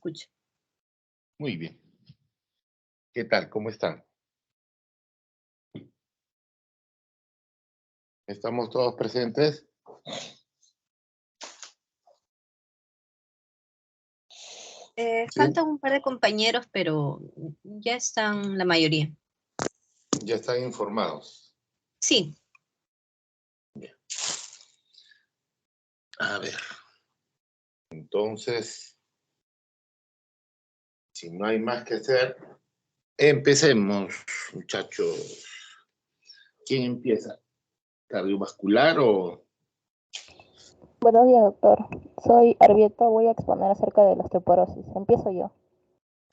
escucha. Muy bien. ¿Qué tal? ¿Cómo están? ¿Estamos todos presentes? ¿Sí? Faltan un par de compañeros, pero ya están la mayoría. Ya están informados. Sí, A ver. Entonces, si no hay más que hacer, empecemos, muchachos. ¿Quién empieza? ¿Cardiovascular o...? Buenos días, doctor. Soy Arbieta, voy a exponer acerca de la osteoporosis. Empiezo yo.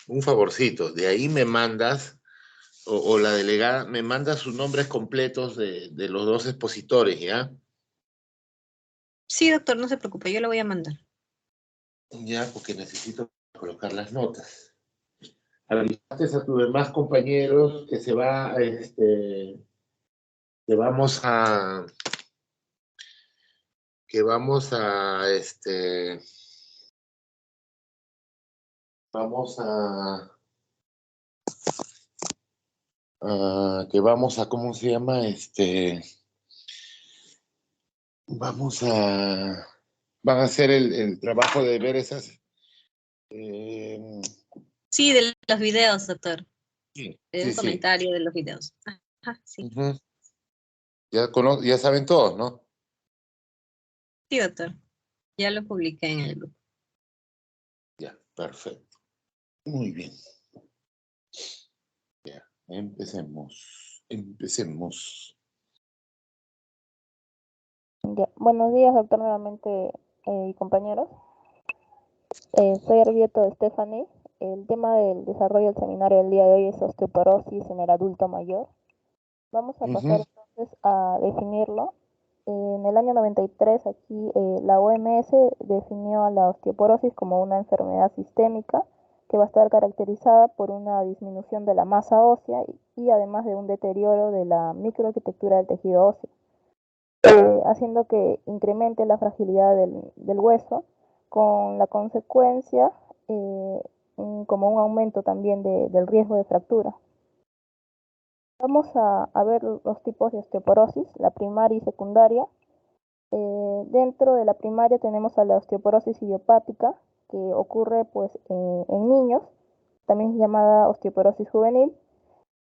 Un favorcito, de ahí me mandas, o la delegada, me manda sus nombres completos de los dos expositores, ¿ya? sí, doctor, no se preocupe, yo lo voy a mandar. Ya, porque necesito colocar las notas. Avisaste a tus demás compañeros que se va, que vamos a, que vamos a, vamos que vamos a, ¿cómo se llama? Vamos a, van a hacer el trabajo de ver esas, Sí, de los videos, doctor. sí, De sí, un sí. comentario de los videos. Ajá, sí. Ujú. Ya saben todos, ¿no? Sí, doctor. Ya lo publiqué en el grupo. Ya, perfecto. Muy bien. Ya, empecemos. Ya. Buenos días, doctor, nuevamente y compañeros. Soy Arbieta Stephanie. El tema del desarrollo del seminario del día de hoy es osteoporosis en el adulto mayor. Vamos a pasar Ujú, entonces a definirlo. En el año 93 aquí la OMS definió a la osteoporosis como una enfermedad sistémica que va a estar caracterizada por una disminución de la masa ósea y además de un deterioro de la microarquitectura del tejido óseo, haciendo que incremente la fragilidad del hueso, con la consecuencia como un aumento también del riesgo de fractura. Vamos a ver los tipos de osteoporosis, la primaria y secundaria. Dentro de la primaria tenemos a la osteoporosis idiopática, que ocurre pues, en niños, también es llamada osteoporosis juvenil,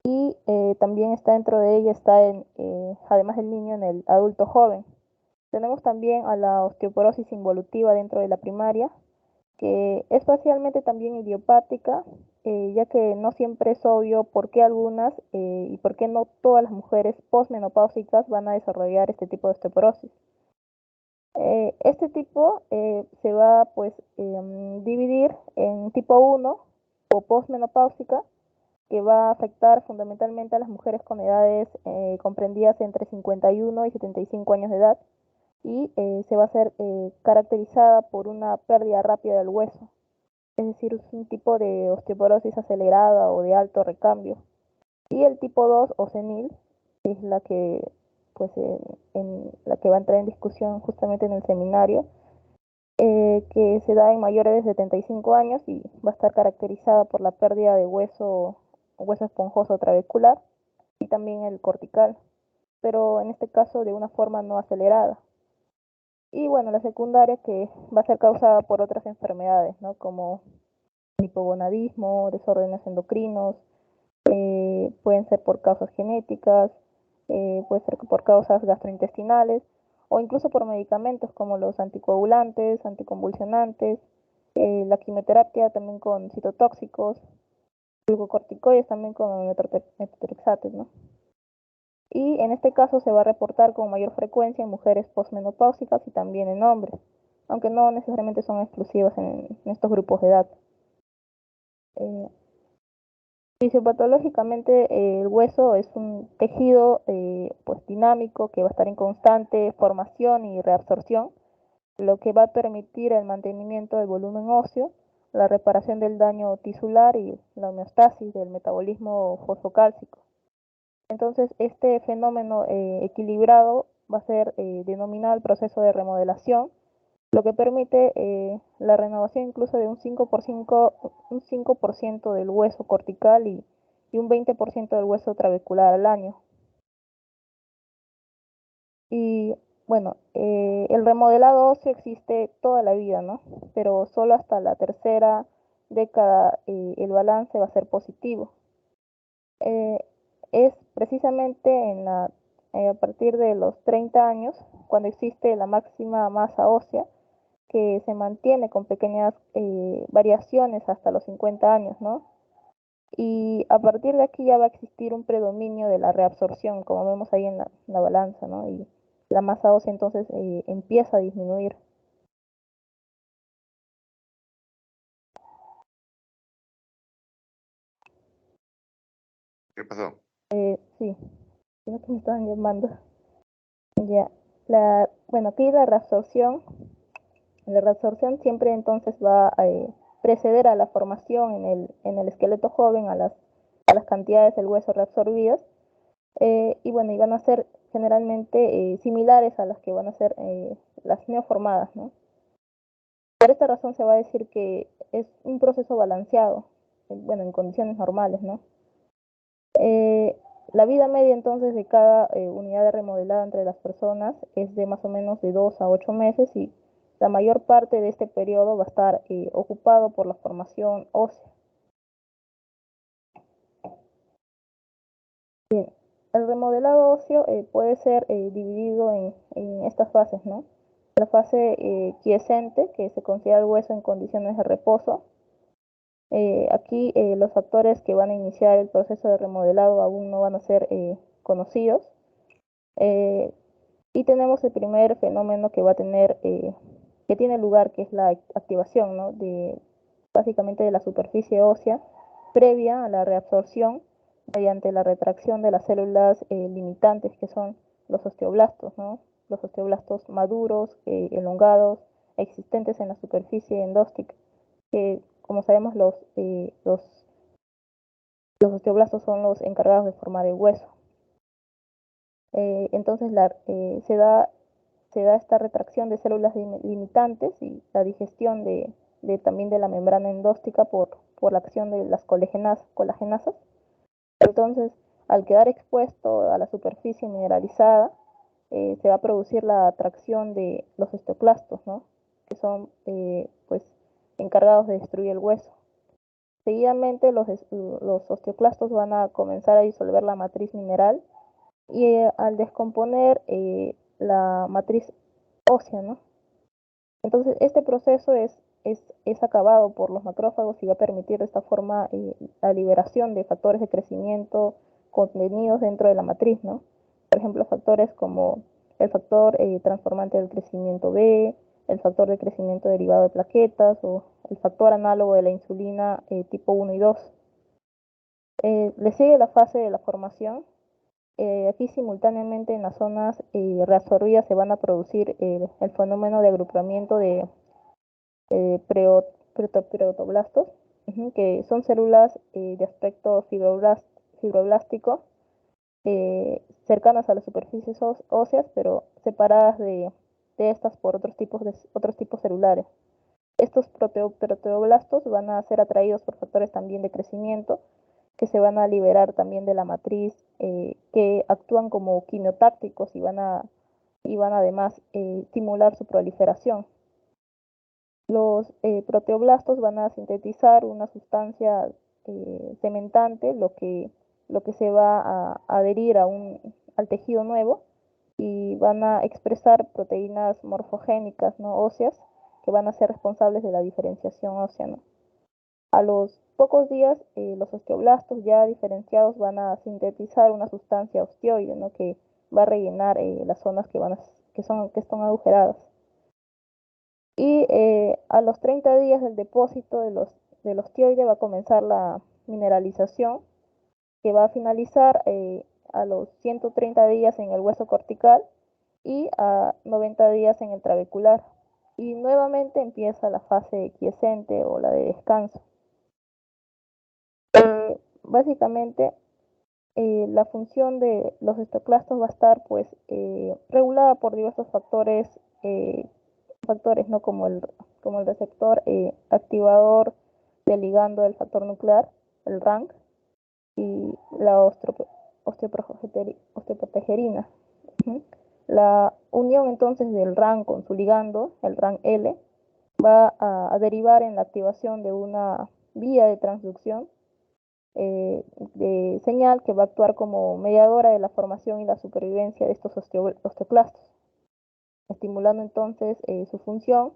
y también está dentro de ella, además del niño, en el adulto joven. Tenemos también a la osteoporosis involutiva dentro de la primaria, que es parcialmente también idiopática, ya que no siempre es obvio por qué algunas y por qué no todas las mujeres posmenopáusicas van a desarrollar este tipo de osteoporosis. Este tipo se va pues dividir en tipo 1 o posmenopáusica, que va a afectar fundamentalmente a las mujeres con edades comprendidas entre 51 y 75 años de edad, y se va a ser caracterizada por una pérdida rápida del hueso, es decir, es un tipo de osteoporosis acelerada o de alto recambio. Y el tipo 2 o senil es la que, pues, en la que va a entrar en discusión justamente en el seminario, que se da en mayores de 75 años y va a estar caracterizada por la pérdida de hueso esponjoso trabecular y también el cortical, pero en este caso de una forma no acelerada. Y bueno, la secundaria, que va a ser causada por otras enfermedades, ¿no? Como hipogonadismo, desórdenes endocrinos, pueden ser por causas genéticas, puede ser por causas gastrointestinales o incluso por medicamentos como los anticoagulantes, anticonvulsionantes, la quimioterapia también con citotóxicos, glucocorticoides también con metotrexates, ¿no? Y en este caso se va a reportar con mayor frecuencia en mujeres posmenopáusicas y también en hombres, aunque no necesariamente son exclusivas en estos grupos de edad. Fisiopatológicamente el hueso es un tejido pues dinámico que va a estar en constante formación y reabsorción, lo que va a permitir el mantenimiento del volumen óseo, la reparación del daño tisular y la homeostasis del metabolismo fosfocálcico. Entonces este fenómeno equilibrado va a ser denominado el proceso de remodelación, lo que permite la renovación incluso de un 5% del hueso cortical y un 20% del hueso trabecular al año. Y bueno, el remodelado óseo existe toda la vida, ¿no? Pero solo hasta la tercera década el balance va a ser positivo. Es precisamente a partir de los 30 años cuando existe la máxima masa ósea, que se mantiene con pequeñas variaciones hasta los 50 años, ¿no? Y a partir de aquí ya va a existir un predominio de la reabsorción, como vemos ahí en la balanza, ¿no? Y la masa ósea entonces empieza a disminuir. ¿Qué pasó? Sí, creo que me estaban llamando. Ya, bueno, aquí la reabsorción siempre entonces va a preceder a la formación en el esqueleto joven, a las cantidades del hueso reabsorbidas, y bueno, y van a ser generalmente similares a las que van a ser las neoformadas, ¿no? Por esta razón se va a decir que es un proceso balanceado, bueno, en condiciones normales, ¿no? Eh, la vida media entonces de cada unidad de remodelada entre las personas es de más o menos de 2 a 8 meses y la mayor parte de este periodo va a estar ocupado por la formación ósea. Bien, el remodelado óseo puede ser dividido en estas fases, ¿no? La fase quiescente, que se considera el hueso en condiciones de reposo. Aquí los factores que van a iniciar el proceso de remodelado aún no van a ser conocidos. Eh, y tenemos el primer fenómeno que va a tener, que tiene lugar, que es la activación, ¿no? Básicamente de la superficie ósea previa a la reabsorción mediante la retracción de las células limitantes que son los osteoblastos, ¿no? Los osteoblastos maduros, elongados, existentes en la superficie endóstica, que como sabemos los osteoblastos son los encargados de formar el hueso. Entonces se da esta retracción de células limitantes y la digestión también de la membrana endóstica por la acción de las colagenasas. Entonces, al quedar expuesto a la superficie mineralizada, se va a producir la atracción de los osteoclastos, ¿no? Que son pues encargados de destruir el hueso. Seguidamente los osteoclastos van a comenzar a disolver la matriz mineral y al descomponer la matriz ósea, ¿no? Entonces este proceso es acabado por los macrófagos y va a permitir de esta forma la liberación de factores de crecimiento contenidos dentro de la matriz, ¿no? Por ejemplo, factores como el factor transformante del crecimiento B, el factor de crecimiento derivado de plaquetas o el factor análogo de la insulina tipo 1 y 2. Le sigue la fase de la formación. Aquí simultáneamente en las zonas reabsorbidas se van a producir el fenómeno de agrupamiento de protoblastos, que son células de aspecto fibroblástico cercanas a las superficies óseas, pero separadas de estas por otros tipos celulares. Estos proteoblastos van a ser atraídos por factores también de crecimiento que se van a liberar también de la matriz, que actúan como quimiotácticos y van además estimular su proliferación. Los proteoblastos van a sintetizar una sustancia cementante, lo que se va a adherir al tejido nuevo y van a expresar proteínas morfogénicas, ¿no? Óseas, que van a ser responsables de la diferenciación ósea, ¿no? A los pocos días, los osteoblastos ya diferenciados van a sintetizar una sustancia osteoide, ¿no? Que va a rellenar las zonas que están agujeradas. Y a los 30 días del depósito del osteoide va a comenzar la mineralización, que va a finalizar a los 130 días en el hueso cortical y a 90 días en el trabecular. Y nuevamente empieza la fase quiescente o la de descanso. Básicamente, la función de los osteoclastos va a estar pues regulada por diversos factores factores, ¿no? Como el receptor activador del ligando del factor nuclear, el RANK, y la osteoprogesterina. La unión entonces del RAN con su ligando, el RAN-L, va a derivar en la activación de una vía de transducción de señal que va a actuar como mediadora de la formación y la supervivencia de estos osteoclastos, estimulando entonces su función,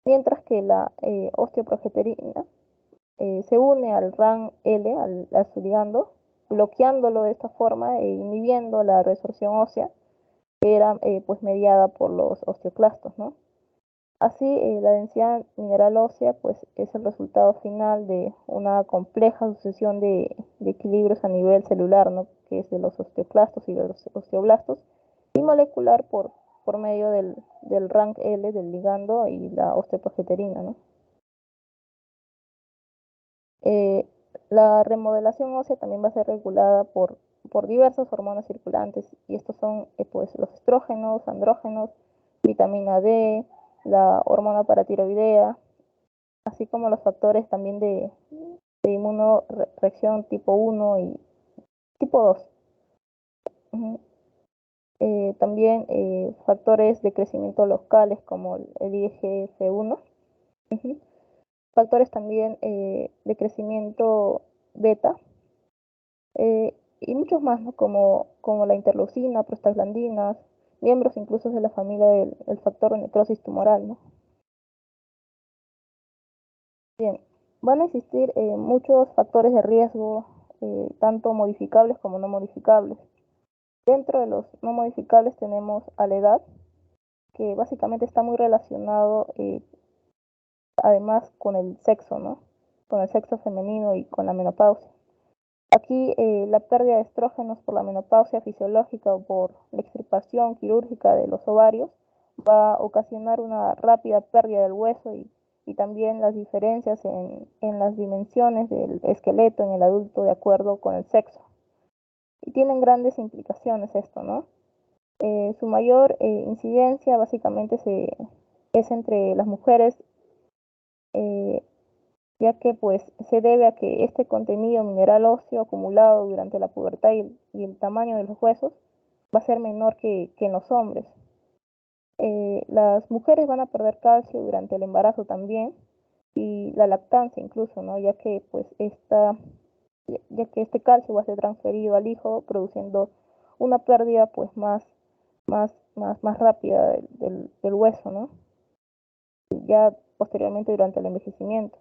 mientras que la osteoprogesterina se une al RAN-L, a su ligando, bloqueándolo de esta forma e inhibiendo la resorción ósea que era pues mediada por los osteoclastos, ¿no? Así, la densidad mineral ósea pues, es el resultado final de una compleja sucesión de equilibrios a nivel celular, ¿no? Que es de los osteoclastos y de los osteoblastos, y molecular por medio del RANK-L, del ligando, y la osteoprogesterina, ¿no? La remodelación ósea también va a ser regulada por diversas hormonas circulantes, y estos son pues, los estrógenos, andrógenos, vitamina D, la hormona paratiroidea, así como los factores también de inmunoreacción tipo 1 y tipo 2. También factores de crecimiento locales como el IGF-1. Factores también de crecimiento beta, y muchos más, ¿no? como la interleucina, prostaglandinas, miembros incluso de la familia del factor de necrosis tumoral, ¿no? Bien, van a existir muchos factores de riesgo, tanto modificables como no modificables. Dentro de los no modificables tenemos a la edad, que básicamente está muy relacionado además con el sexo, ¿no? Con el sexo femenino y con la menopausia. Aquí la pérdida de estrógenos por la menopausia fisiológica o por la extirpación quirúrgica de los ovarios va a ocasionar una rápida pérdida del hueso y también las diferencias en las dimensiones del esqueleto en el adulto de acuerdo con el sexo. Y tienen grandes implicaciones esto, ¿no? Su mayor incidencia básicamente es entre las mujeres, ya que pues se debe a que este contenido mineral óseo acumulado durante la pubertad y el tamaño de los huesos va a ser menor que en los hombres. Las mujeres van a perder calcio durante el embarazo también y la lactancia incluso, ¿no? Ya que pues ya que este calcio va a ser transferido al hijo produciendo una pérdida pues más rápida del hueso, ¿no? Ya posteriormente durante el envejecimiento.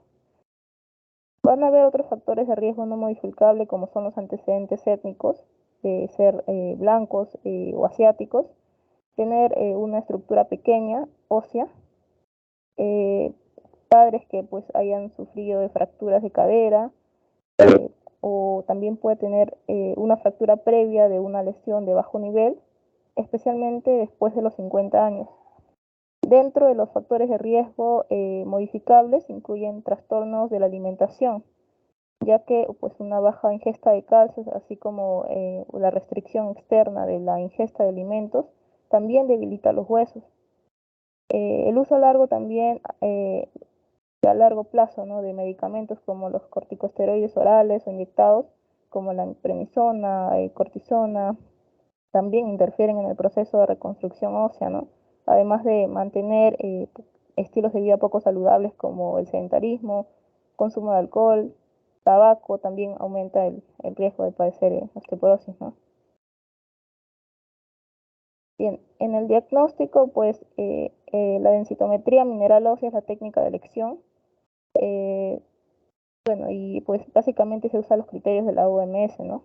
Van a haber otros factores de riesgo no modificable como son los antecedentes étnicos, de ser blancos o asiáticos, tener una estructura pequeña, ósea, padres que pues hayan sufrido de fracturas de cadera, o también puede tener una fractura previa de una lesión de bajo nivel, especialmente después de los 50 años. Dentro de los factores de riesgo modificables incluyen trastornos de la alimentación, ya que pues, una baja ingesta de calcio, así como la restricción externa de la ingesta de alimentos, también debilita los huesos. El uso largo también, a largo plazo, ¿no? de medicamentos como los corticosteroides orales o inyectados, como la prednisona, cortisona, también interfieren en el proceso de reconstrucción ósea, ¿no? Además de mantener estilos de vida poco saludables como el sedentarismo, consumo de alcohol, tabaco, también aumenta el riesgo de padecer osteoporosis, ¿no? Bien, en el diagnóstico, pues la densitometría mineral ósea es la técnica de elección. Bueno, y pues básicamente se usan los criterios de la OMS, ¿no?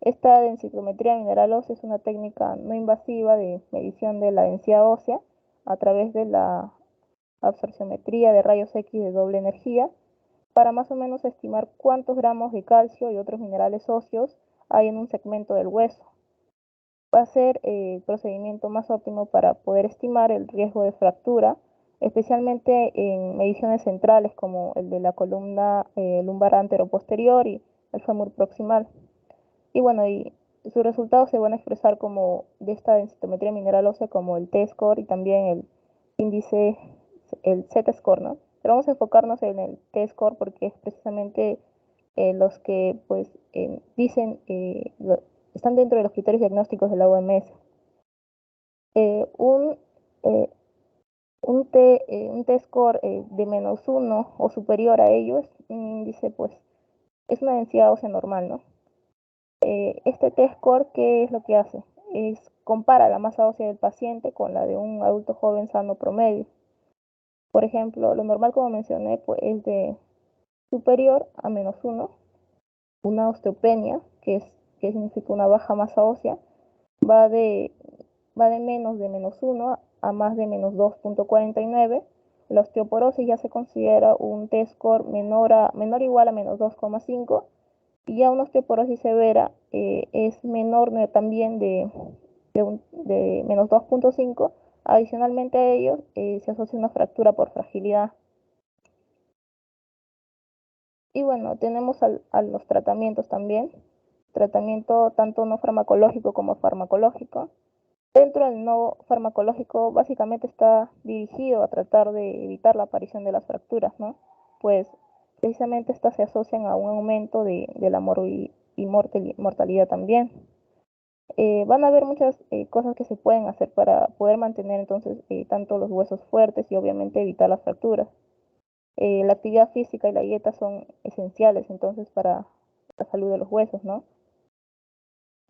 Esta densitometría mineral ósea es una técnica no invasiva de medición de la densidad ósea a través de la absorciometría de rayos X de doble energía para más o menos estimar cuántos gramos de calcio y otros minerales óseos hay en un segmento del hueso. Va a ser el procedimiento más óptimo para poder estimar el riesgo de fractura, especialmente en mediciones centrales como el de la columna lumbar anteroposterior y el fémur proximal. Y bueno, y sus resultados se van a expresar como de esta densitometría mineral ósea como el T-score y también índice, el Z-score, ¿no? Pero vamos a enfocarnos en el T-score porque es precisamente los que pues dicen, están dentro de los criterios diagnósticos de la OMS. Un, eh, un T-score de -1 o superior a ello es un índice, pues, es una densidad ósea normal, ¿no? Este T-score, ¿qué es lo que hace? Compara la masa ósea del paciente con la de un adulto joven sano promedio. Por ejemplo, lo normal, como mencioné, pues es de superior a -1. Una osteopenia, que significa una baja masa ósea, va de, va de menos de -1 a más de -2.49. La osteoporosis ya se considera un T-score menor o igual a -2,5. Y ya una osteoporosis severa es menor también de -2.5. Adicionalmente a ello, se asocia una fractura por fragilidad. Y bueno, tenemos a los tratamientos también. Tratamiento tanto no farmacológico como farmacológico. Dentro del no farmacológico básicamente está dirigido a tratar de evitar la aparición de las fracturas, ¿no? Pues precisamente estas se asocian a un aumento de la mortalidad también. Van a haber muchas cosas que se pueden hacer para poder mantener entonces tanto los huesos fuertes y obviamente evitar las fracturas. La actividad física y la dieta son esenciales entonces para la salud de los huesos, ¿no?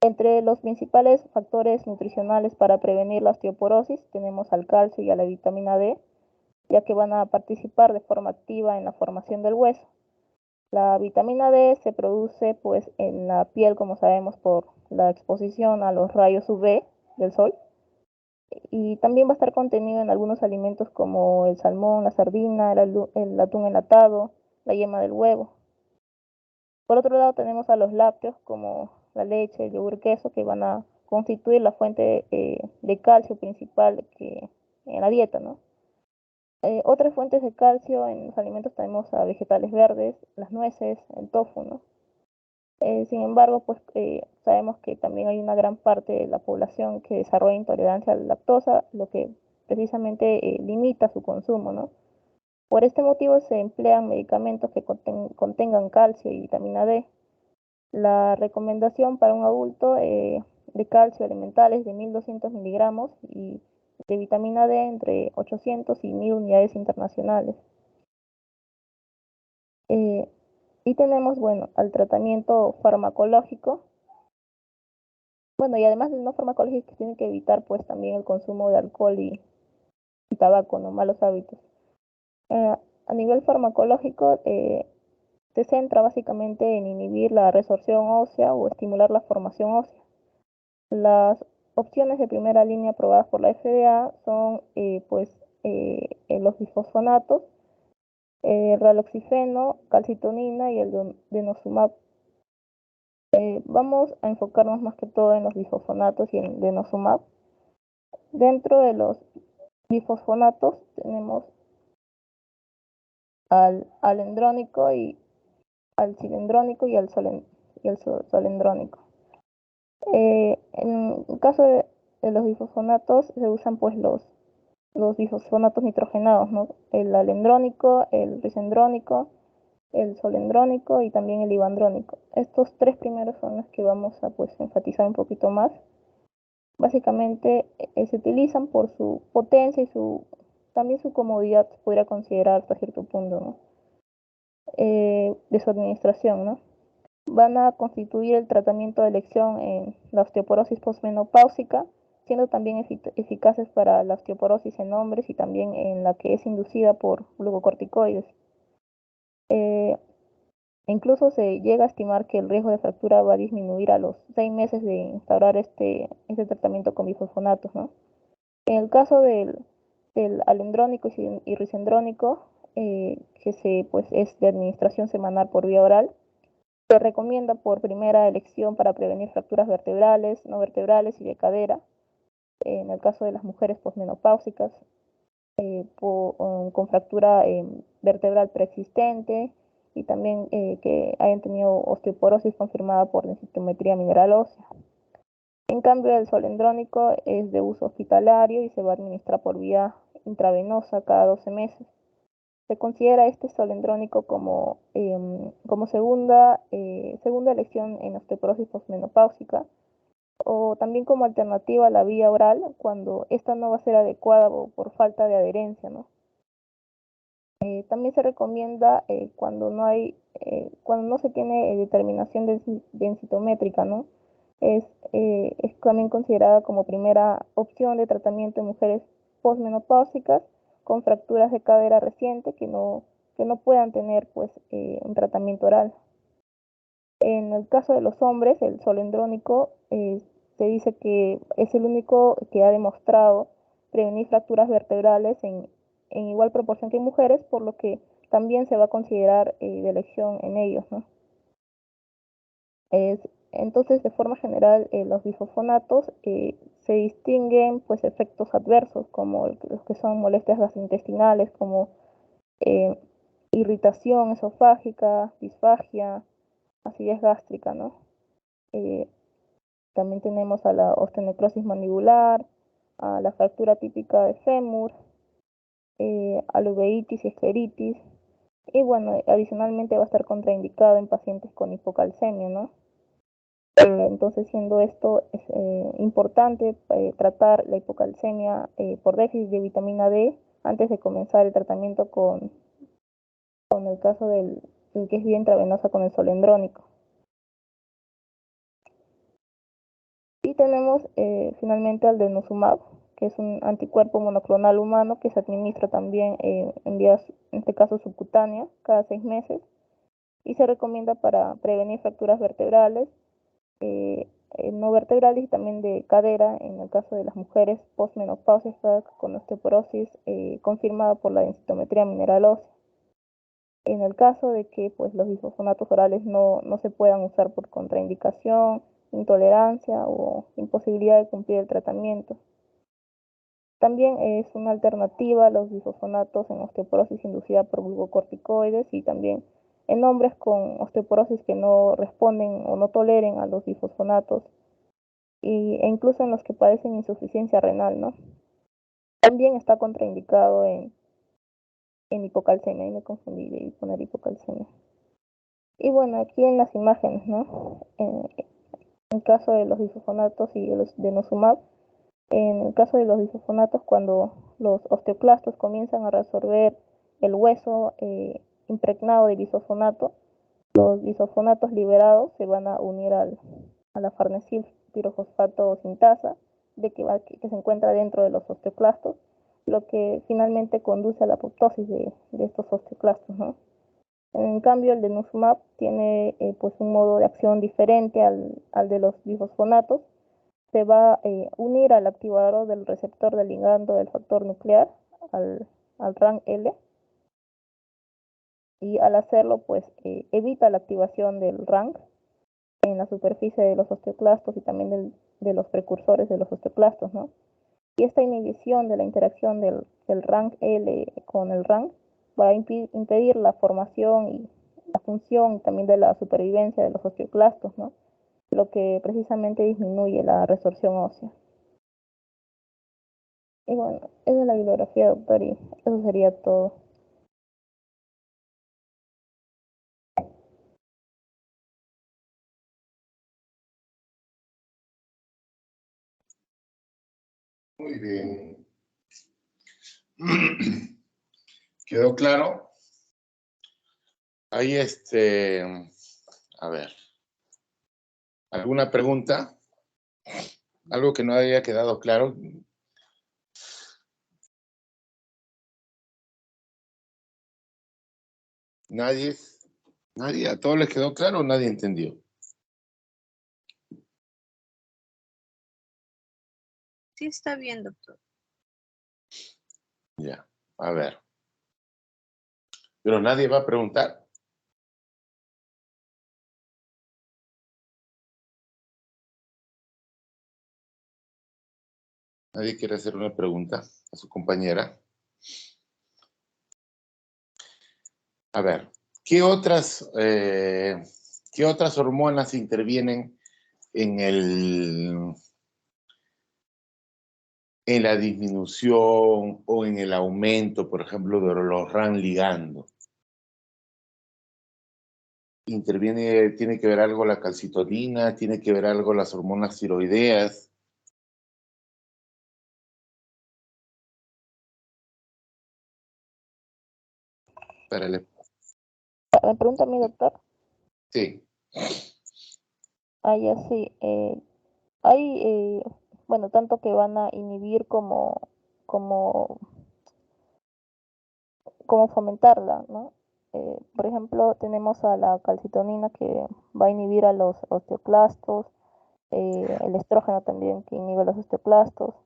Entre los principales factores nutricionales para prevenir la osteoporosis tenemos al calcio y a la vitamina D, ya que van a participar de forma activa en la formación del hueso. La vitamina D se produce pues en la piel, como sabemos, por la exposición a los rayos UV del sol, y también va a estar contenido en algunos alimentos como el salmón, la sardina, el atún enlatado, la yema del huevo. Por otro lado tenemos a los lácteos como la leche, el yogur, queso, que van a constituir la fuente de calcio principal en la dieta, ¿no? Otras fuentes de calcio en los alimentos tenemos a vegetales verdes, las nueces, el tofu, ¿no? Sin embargo, pues sabemos que también hay una gran parte de la población que desarrolla intolerancia a la lactosa, lo que precisamente limita su consumo, ¿no? Por este motivo se emplean medicamentos que contengan calcio y vitamina D. La recomendación para un adulto de calcio elemental es de 1200 miligramos y de vitamina D entre 800 y 1000 unidades internacionales. Y tenemos, bueno, al tratamiento farmacológico. Bueno, y además del no farmacológico, tiene que evitar pues también el consumo de alcohol y tabaco, ¿no? Malos hábitos. A nivel farmacológico, se centra básicamente en inhibir la resorción ósea o estimular la formación ósea. Las opciones de primera línea aprobadas por la FDA son los bifosfonatos, raloxifeno, calcitonina y el denosumab. Vamos a enfocarnos más que todo en los bifosfonatos y el denosumab. Dentro de los bifosfonatos tenemos al alendrónico y al cilendrónico y al solendrónico. En el caso de los bifosfonatos se usan pues los bifosfonatos nitrogenados, ¿no? El alendrónico, el risendrónico, el solendrónico y también el ibandrónico. Estos tres primeros son los que vamos a pues enfatizar un poquito más. Básicamente se utilizan por su potencia y también su comodidad, se podría considerar hasta cierto punto, ¿no? De su administración, ¿no? Van a constituir el tratamiento de elección en la osteoporosis posmenopáusica, siendo también eficaces para la osteoporosis en hombres y también en la que es inducida por glucocorticoides. Incluso se llega a estimar que el riesgo de fractura va a disminuir a los 6 meses de instaurar este tratamiento con bifosfonatos, ¿no? En el caso del alendrónico y risendrónico, pues, es de administración semanal por vía oral, se recomienda por primera elección para prevenir fracturas vertebrales, no vertebrales y de cadera. En el caso de las mujeres posmenopáusicas, con fractura vertebral preexistente y también que hayan tenido osteoporosis confirmada por densitometría mineral ósea. En cambio, el solendrónico es de uso hospitalario y se va a administrar por vía intravenosa cada 12 meses. Se considera este solendrónico como segunda elección en osteoporosis posmenopáusica, o también como alternativa a la vía oral cuando esta no va a ser adecuada o por falta de adherencia, ¿no? También se recomienda cuando no se tiene determinación densitométrica, ¿no? Es también considerada como primera opción de tratamiento en mujeres posmenopáusicas con fracturas de cadera reciente que no puedan tener pues un tratamiento oral. En el caso de los hombres, el solendrónico se dice que es el único que ha demostrado prevenir fracturas vertebrales en igual proporción que en mujeres, por lo que también se va a considerar de elección en ellos, ¿no? Entonces, de forma general, los bifosfonatos se distinguen pues efectos adversos, como los que son molestias gastrointestinales, como irritación esofágica, disfagia, acidez gástrica, ¿no? También tenemos a la osteonecrosis mandibular, a la fractura típica de fémur, a la uveitis y escleritis, y bueno, adicionalmente va a estar contraindicado en pacientes con hipocalcemia, ¿no? Entonces, siendo esto es importante tratar la hipocalcemia por déficit de vitamina D antes de comenzar el tratamiento con el caso del que es vía intravenosa con el solendrónico. Y tenemos finalmente al denosumab, que es un anticuerpo monoclonal humano que se administra también en vías, en este caso subcutáneas, cada 6 meses, y se recomienda para prevenir fracturas vertebrales, no vertebrales y también de cadera en el caso de las mujeres postmenopáusicas con osteoporosis confirmada por la densitometría mineral ósea. En el caso de que pues, los bifosfonatos orales no se puedan usar por contraindicación, intolerancia o imposibilidad de cumplir el tratamiento. También es una alternativa a los bifosfonatos en osteoporosis inducida por glucocorticoides y también en hombres con osteoporosis que no responden o no toleren a los bifosfonatos e incluso en los que padecen insuficiencia renal, ¿no? También está contraindicado en hipocalcemia, y me confundí de poner hipocalcemia. Y bueno, aquí en las imágenes, ¿no? En el caso de los bifosfonatos y de los denosumab, en el caso de los bifosfonatos, cuando los osteoclastos comienzan a resorber el hueso impregnado de bisfosfonato, los bisfosfonatos liberados se van a unir a la farnesil pirofosfato sintasa que se encuentra dentro de los osteoclastos, lo que finalmente conduce a la apoptosis de estos osteoclastos, ¿no? En cambio, el denosumab tiene pues un modo de acción diferente al de los bifosfonatos. Se va a unir al activador del receptor del ligando del factor nuclear, al RANG-L, y al hacerlo, pues evita la activación del RANG en la superficie de los osteoclastos y también de los precursores de los osteoclastos, ¿no? Y esta inhibición de la interacción del RANG-L con el RANG va a impedir la formación y la función también de la supervivencia de los osteoclastos, ¿no? Lo que precisamente disminuye la resorción ósea. Y bueno, esa es la bibliografía, doctor, y eso sería todo. Muy bien. ¿Quedó claro? Ahí a ver. ¿Alguna pregunta? ¿Algo que no haya quedado claro? ¿Nadie? ¿Nadie? ¿A todos les quedó claro o nadie entendió? Sí, está bien, doctor. Ya, a ver. Pero nadie va a preguntar. Nadie quiere hacer una pregunta a su compañera. A ver, ¿qué otras hormonas intervienen en en la disminución o en el aumento, por ejemplo, de los RAN ligando. Interviene, tiene que ver algo la calcitonina, tiene que ver algo las hormonas tiroideas. ¿Me pregunta a mí, doctor? Sí. Ya sí. Hay, bueno, tanto que van a inhibir como fomentarla, ¿no? Por ejemplo, tenemos a la calcitonina que va a inhibir a los osteoclastos, el estrógeno también que inhibe a los osteoclastos.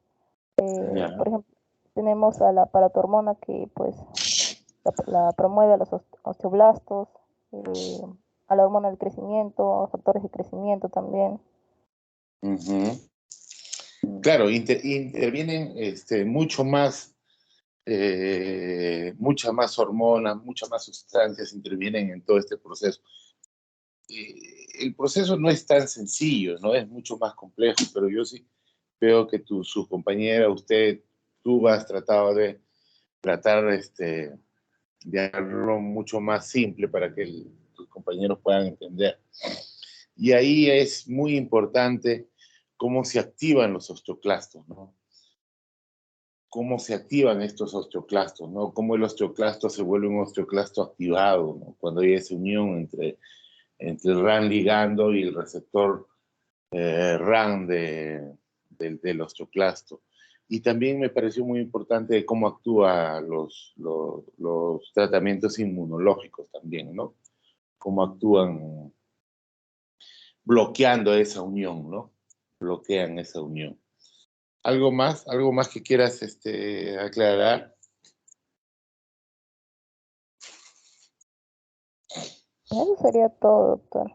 Ya. Por ejemplo, tenemos a la paratormona que pues la promueve a los osteoblastos, a la hormona del crecimiento, a factores de crecimiento también. Claro, intervienen muchas más hormonas, muchas más sustancias intervienen en todo este proceso. El proceso no es tan sencillo, ¿no? Es mucho más complejo, pero yo sí veo que su compañera, tú has tratado de hacerlo mucho más simple para que tus compañeros puedan entender. Y ahí es muy importante cómo se activan los osteoclastos, ¿no? Cómo se activan estos osteoclastos, ¿no? Cómo el osteoclasto se vuelve un osteoclasto activado, ¿no? Cuando hay esa unión entre el RAN ligando y el receptor RAN del osteoclasto. Y también me pareció muy importante cómo actúan los tratamientos inmunológicos también, ¿no? Cómo actúan bloqueando esa unión, ¿no? Bloquean esa unión. ¿Algo más que quieras aclarar? Eso sería todo, doctor.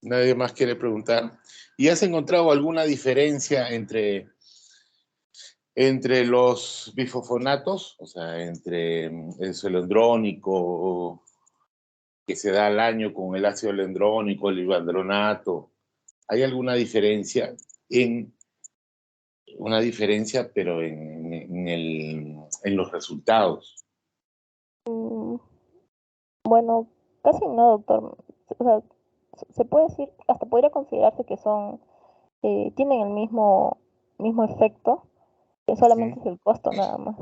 Nadie más quiere preguntar. ¿Y has encontrado alguna diferencia entre los bifosfonatos, o sea, entre el zoledrónico que se da al año con el ácido lendrónico, el ivandronato? ¿Hay alguna diferencia pero en los resultados? Bueno, casi no, doctor. O sea, se puede decir, hasta podría considerarse que tienen el mismo efecto, que solamente es el costo nada más.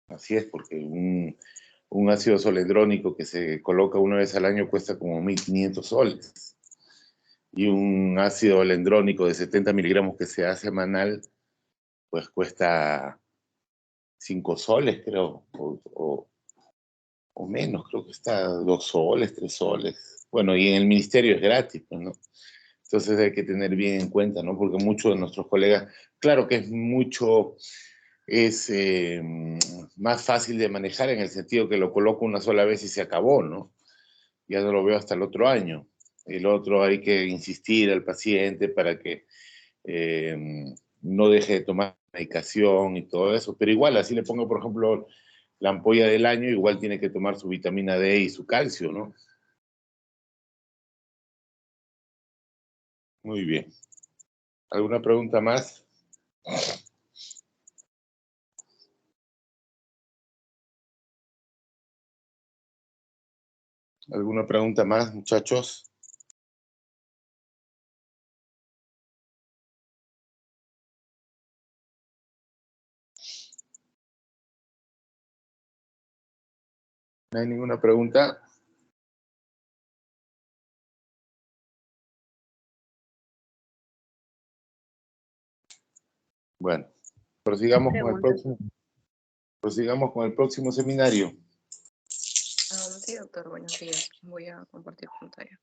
Así es, porque un ácido zoledrónico que se coloca una vez al año cuesta como 1.500 soles. Y un ácido lendrónico de 70 miligramos que se hace semanal, pues cuesta 5 soles, creo, o menos, creo que está 2 soles, 3 soles. Bueno, y en el ministerio es gratis, pues, ¿no? Entonces hay que tener bien en cuenta, ¿no? Porque muchos de nuestros colegas, claro que es más fácil de manejar en el sentido que lo coloco una sola vez y se acabó, ¿no? Ya no lo veo hasta el otro año. El otro hay que insistir al paciente para que no deje de tomar medicación y todo eso, pero igual, así le pongo, por ejemplo, la ampolla del año, igual tiene que tomar su vitamina D y su calcio, ¿no? Muy bien. ¿Alguna pregunta más? ¿Alguna pregunta más, muchachos? ¿No hay ninguna pregunta? Bueno, prosigamos con el próximo seminario. Sí, doctor, buenos días. Voy a compartir pantalla.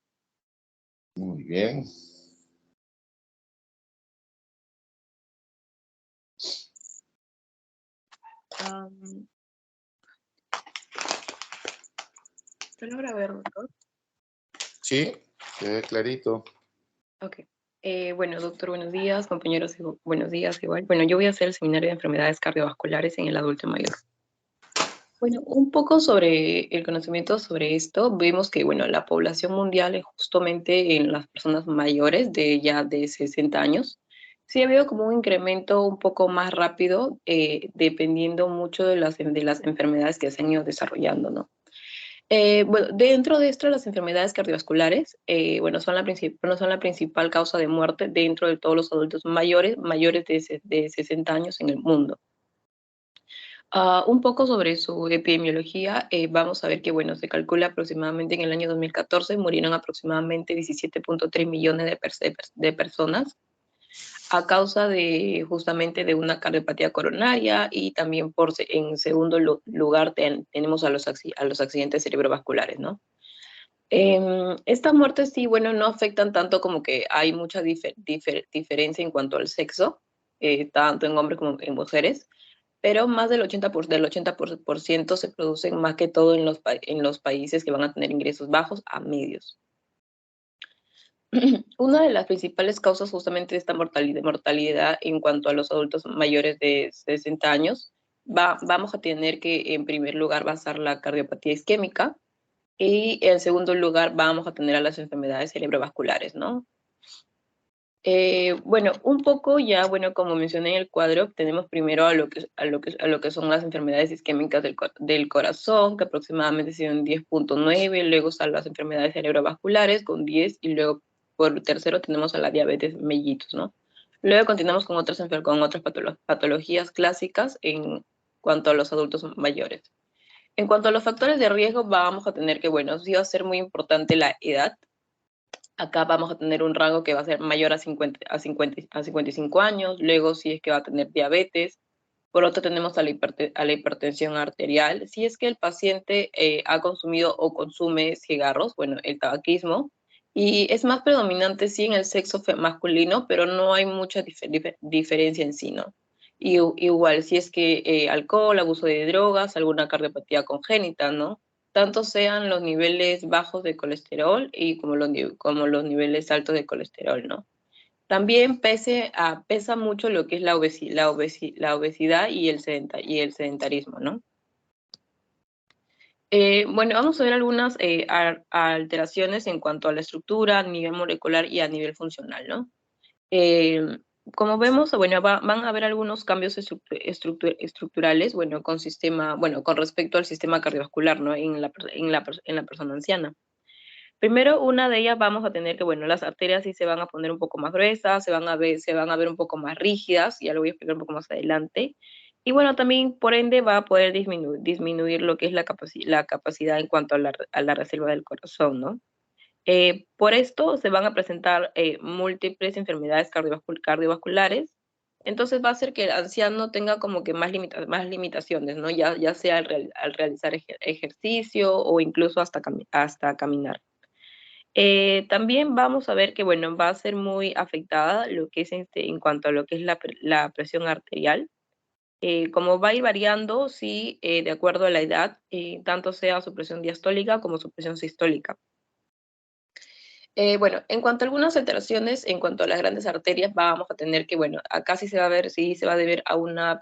Muy bien. ¿Yo logra ver, doctor? Sí, se ve clarito. Ok. Bueno, doctor, buenos días. Compañeros, buenos días igual. Bueno, yo voy a hacer el seminario de enfermedades cardiovasculares en el adulto mayor. Bueno, un poco sobre el conocimiento sobre esto, vemos que, bueno, la población mundial es justamente en las personas mayores de 60 años, Sí ha habido como un incremento un poco más rápido, dependiendo mucho de las enfermedades que se han ido desarrollando, ¿no? Bueno, dentro de esto, las enfermedades cardiovasculares, bueno, no son la principal causa de muerte dentro de todos los adultos mayores de 60 años en el mundo. Un poco sobre su epidemiología, vamos a ver que, bueno, se calcula aproximadamente en el año 2014 murieron aproximadamente 17.3 millones de personas a causa de justamente de una cardiopatía coronaria, y también en segundo lugar tenemos a los accidentes cerebrovasculares, ¿no? Estas muertes sí, bueno, no afectan tanto, como que hay mucha diferencia en cuanto al sexo, tanto en hombres como en mujeres, pero más del 80% se producen más que todo en los países que van a tener ingresos bajos a medios. Una de las principales causas justamente de esta mortalidad en cuanto a los adultos mayores de 60 años, vamos a tener que en primer lugar va a ser la cardiopatía isquémica, y en segundo lugar vamos a tener a las enfermedades cerebrovasculares, ¿no? Bueno, un poco ya, bueno, como mencioné en el cuadro, tenemos primero a lo que son las enfermedades isquémicas del corazón, que aproximadamente son 10.9, luego están las enfermedades cerebrovasculares con 10, y luego por tercero tenemos a la diabetes mellitus, ¿no? Luego continuamos con otras patologías clásicas en cuanto a los adultos mayores. En cuanto a los factores de riesgo, vamos a tener que, bueno, sí va a ser muy importante la edad. Acá vamos a tener un rango que va a ser mayor a 55 años, luego si es que va a tener diabetes. Por otro tenemos a la hipertensión arterial, si es que el paciente ha consumido o consume cigarros, bueno, el tabaquismo, y es más predominante sí en el sexo masculino, pero no hay mucha diferencia en sí, ¿no? Y igual, si es que alcohol, abuso de drogas, alguna cardiopatía congénita, ¿no? Tanto sean los niveles bajos de colesterol y como los niveles altos de colesterol, ¿no? También pesa mucho lo que es la obesidad y el sedentarismo, ¿no? Bueno, vamos a ver algunas alteraciones en cuanto a la estructura, a nivel molecular y a nivel funcional, ¿no? Eh, Como vemos, bueno, van a haber algunos cambios estructurales, bueno, con respecto al sistema cardiovascular, ¿no? En la persona anciana. Primero, una de ellas vamos a tener que, bueno, las arterias sí se van a poner un poco más gruesas, se van a ver un poco más rígidas, ya lo voy a explicar un poco más adelante. Y bueno, también, por ende, va a poder disminuir lo que es la capacidad en cuanto a la reserva del corazón, ¿no? Por esto se van a presentar múltiples enfermedades cardiovasculares. Entonces va a hacer que el anciano tenga como que más limitaciones, ¿no? Ya sea al realizar ejercicio o incluso hasta caminar. También vamos a ver que, bueno, va a ser muy afectada lo que es en cuanto a lo que es la presión arterial. Como va a ir variando, sí, de acuerdo a la edad, tanto sea su presión diastólica como su presión sistólica. Bueno, en cuanto a algunas alteraciones, en cuanto a las grandes arterias, vamos a tener que, bueno, acá sí se va a deber a una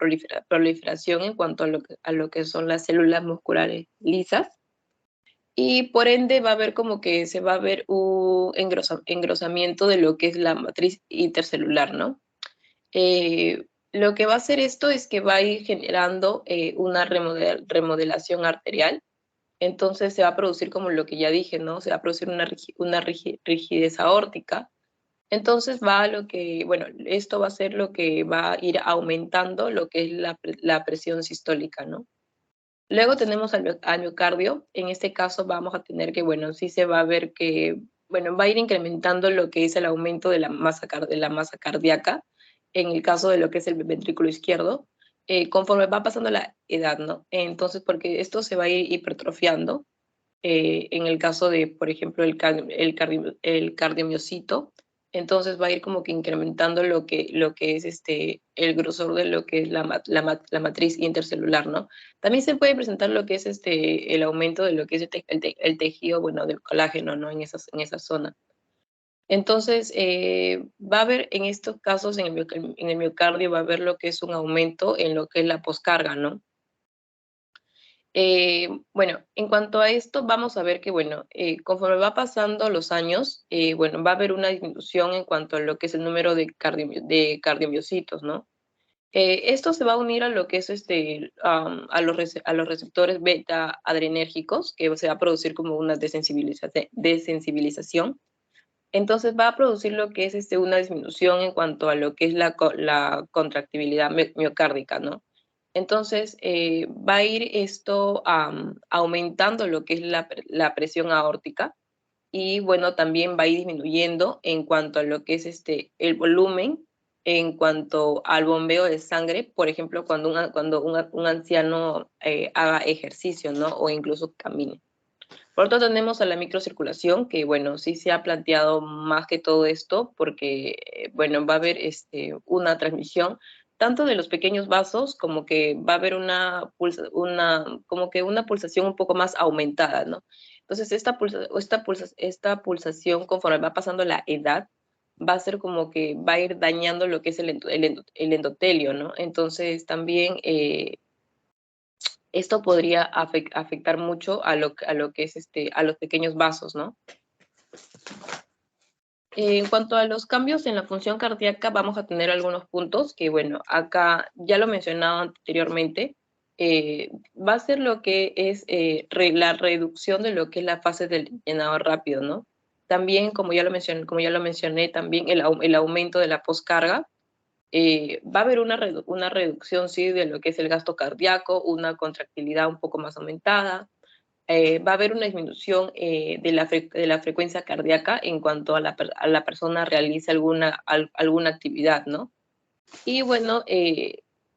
proliferación en cuanto a lo que son las células musculares lisas, y por ende va a haber como que se va a ver un engrosamiento de lo que es la matriz intercelular, ¿no? Lo que va a hacer esto es que va a ir generando una remodelación arterial. Entonces se va a producir, como lo que ya dije, ¿no? Se va a producir una rigidez aórtica. Entonces bueno, esto va a ser lo que va a ir aumentando lo que es la presión sistólica, ¿no? Luego tenemos al miocardio. En este caso vamos a tener que, bueno, sí se va a ver que, bueno, va a ir incrementando lo que es el aumento de la masa cardíaca, en el caso de lo que es el ventrículo izquierdo, conforme va pasando la edad, ¿no? Entonces, porque esto se va a ir hipertrofiando, en el caso de, por ejemplo, el cardiomiocito, entonces va a ir como que incrementando lo que es el grosor de lo que es la matriz intercelular, ¿no? También se puede presentar lo que es el aumento de lo que es el tejido, bueno, del colágeno, ¿no? En esa zona. Entonces, va a haber en estos casos, en el miocardio, va a haber lo que es un aumento en lo que es la poscarga, ¿no? Bueno, en cuanto a esto, vamos a ver que, bueno, conforme va pasando los años, bueno, va a haber una disminución en cuanto a lo que es el número de cardiomiocitos, ¿no? Esto se va a unir a lo que es a los receptores beta adrenérgicos, que se va a producir como una desensibilización. Entonces va a producir lo que es una disminución en cuanto a lo que es la contractibilidad miocárdica, ¿no? Entonces va a ir esto aumentando lo que es la presión aórtica y bueno, también va a ir disminuyendo en cuanto a lo que es el volumen, en cuanto al bombeo de sangre, por ejemplo, cuando un anciano haga ejercicio, ¿no? O incluso camine. Por otro tenemos a la microcirculación, que bueno, sí se ha planteado más que todo esto, porque bueno, va a haber una transmisión tanto de los pequeños vasos como que va a haber como que una pulsación un poco más aumentada, ¿no? Entonces esta pulsación conforme va pasando la edad va a ser como que va a ir dañando lo que es el endotelio, ¿no? Entonces también esto podría afectar mucho a lo que es a los pequeños vasos, ¿no? En cuanto a los cambios en la función cardíaca, vamos a tener algunos puntos que, bueno, acá ya lo mencionaba anteriormente, va a ser lo que es la reducción de lo que es la fase del llenado rápido, ¿no? También, como ya lo mencioné, también el aumento de la poscarga. Va a haber una reducción, sí, de lo que es el gasto cardíaco, una contractilidad un poco más aumentada, va a haber una disminución de la frecuencia cardíaca en cuanto a la persona realice alguna actividad, ¿no? Y bueno,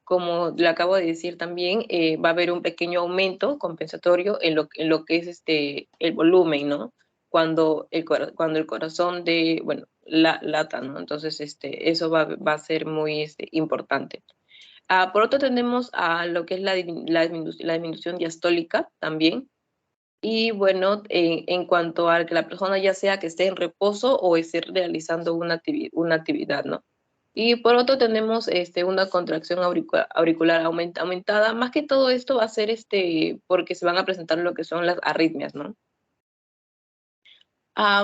como le acabo de decir también, va a haber un pequeño aumento compensatorio en lo que es el volumen, ¿no? Cuando el corazón bueno, lata, ¿no? Entonces, eso va a ser muy importante. Por otro, tenemos a lo que es la disminución diastólica también, y bueno, en cuanto a que la persona ya sea que esté en reposo o esté realizando una actividad, ¿no? Y por otro tenemos una contracción auricular aumentada. Más que todo esto va a ser porque se van a presentar lo que son las arritmias, ¿no?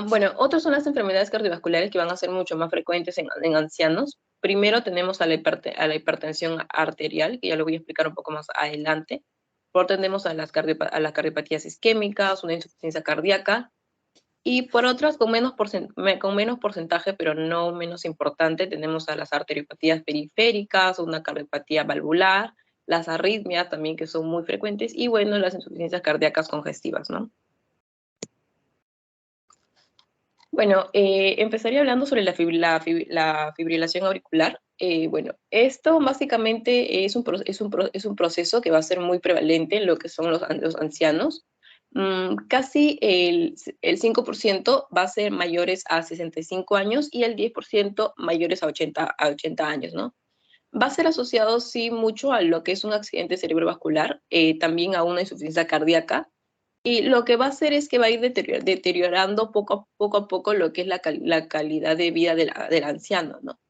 Bueno, otras son las enfermedades cardiovasculares que van a ser mucho más frecuentes en ancianos. Primero tenemos a la hipertensión arterial, que ya lo voy a explicar un poco más adelante. Por otro tenemos a las cardiopatías isquémicas, una insuficiencia cardíaca. Y por otras, con menos porcentaje, pero no menos importante, tenemos a las arteriopatías periféricas, una cardiopatía valvular, las arritmias también que son muy frecuentes, y bueno, las insuficiencias cardíacas congestivas, ¿no? Bueno, empezaría hablando sobre la fibrilación auricular. Bueno, esto básicamente es un proceso que va a ser muy prevalente en lo que son los ancianos. Casi el 5% va a ser mayores a 65 años y el 10% mayores a 80 años, ¿no? Va a ser asociado, sí, mucho a lo que es un accidente cerebrovascular, también a una insuficiencia cardíaca, y lo que va a hacer es que va a ir deteriorando poco a poco lo que es la calidad de vida del anciano, ¿no?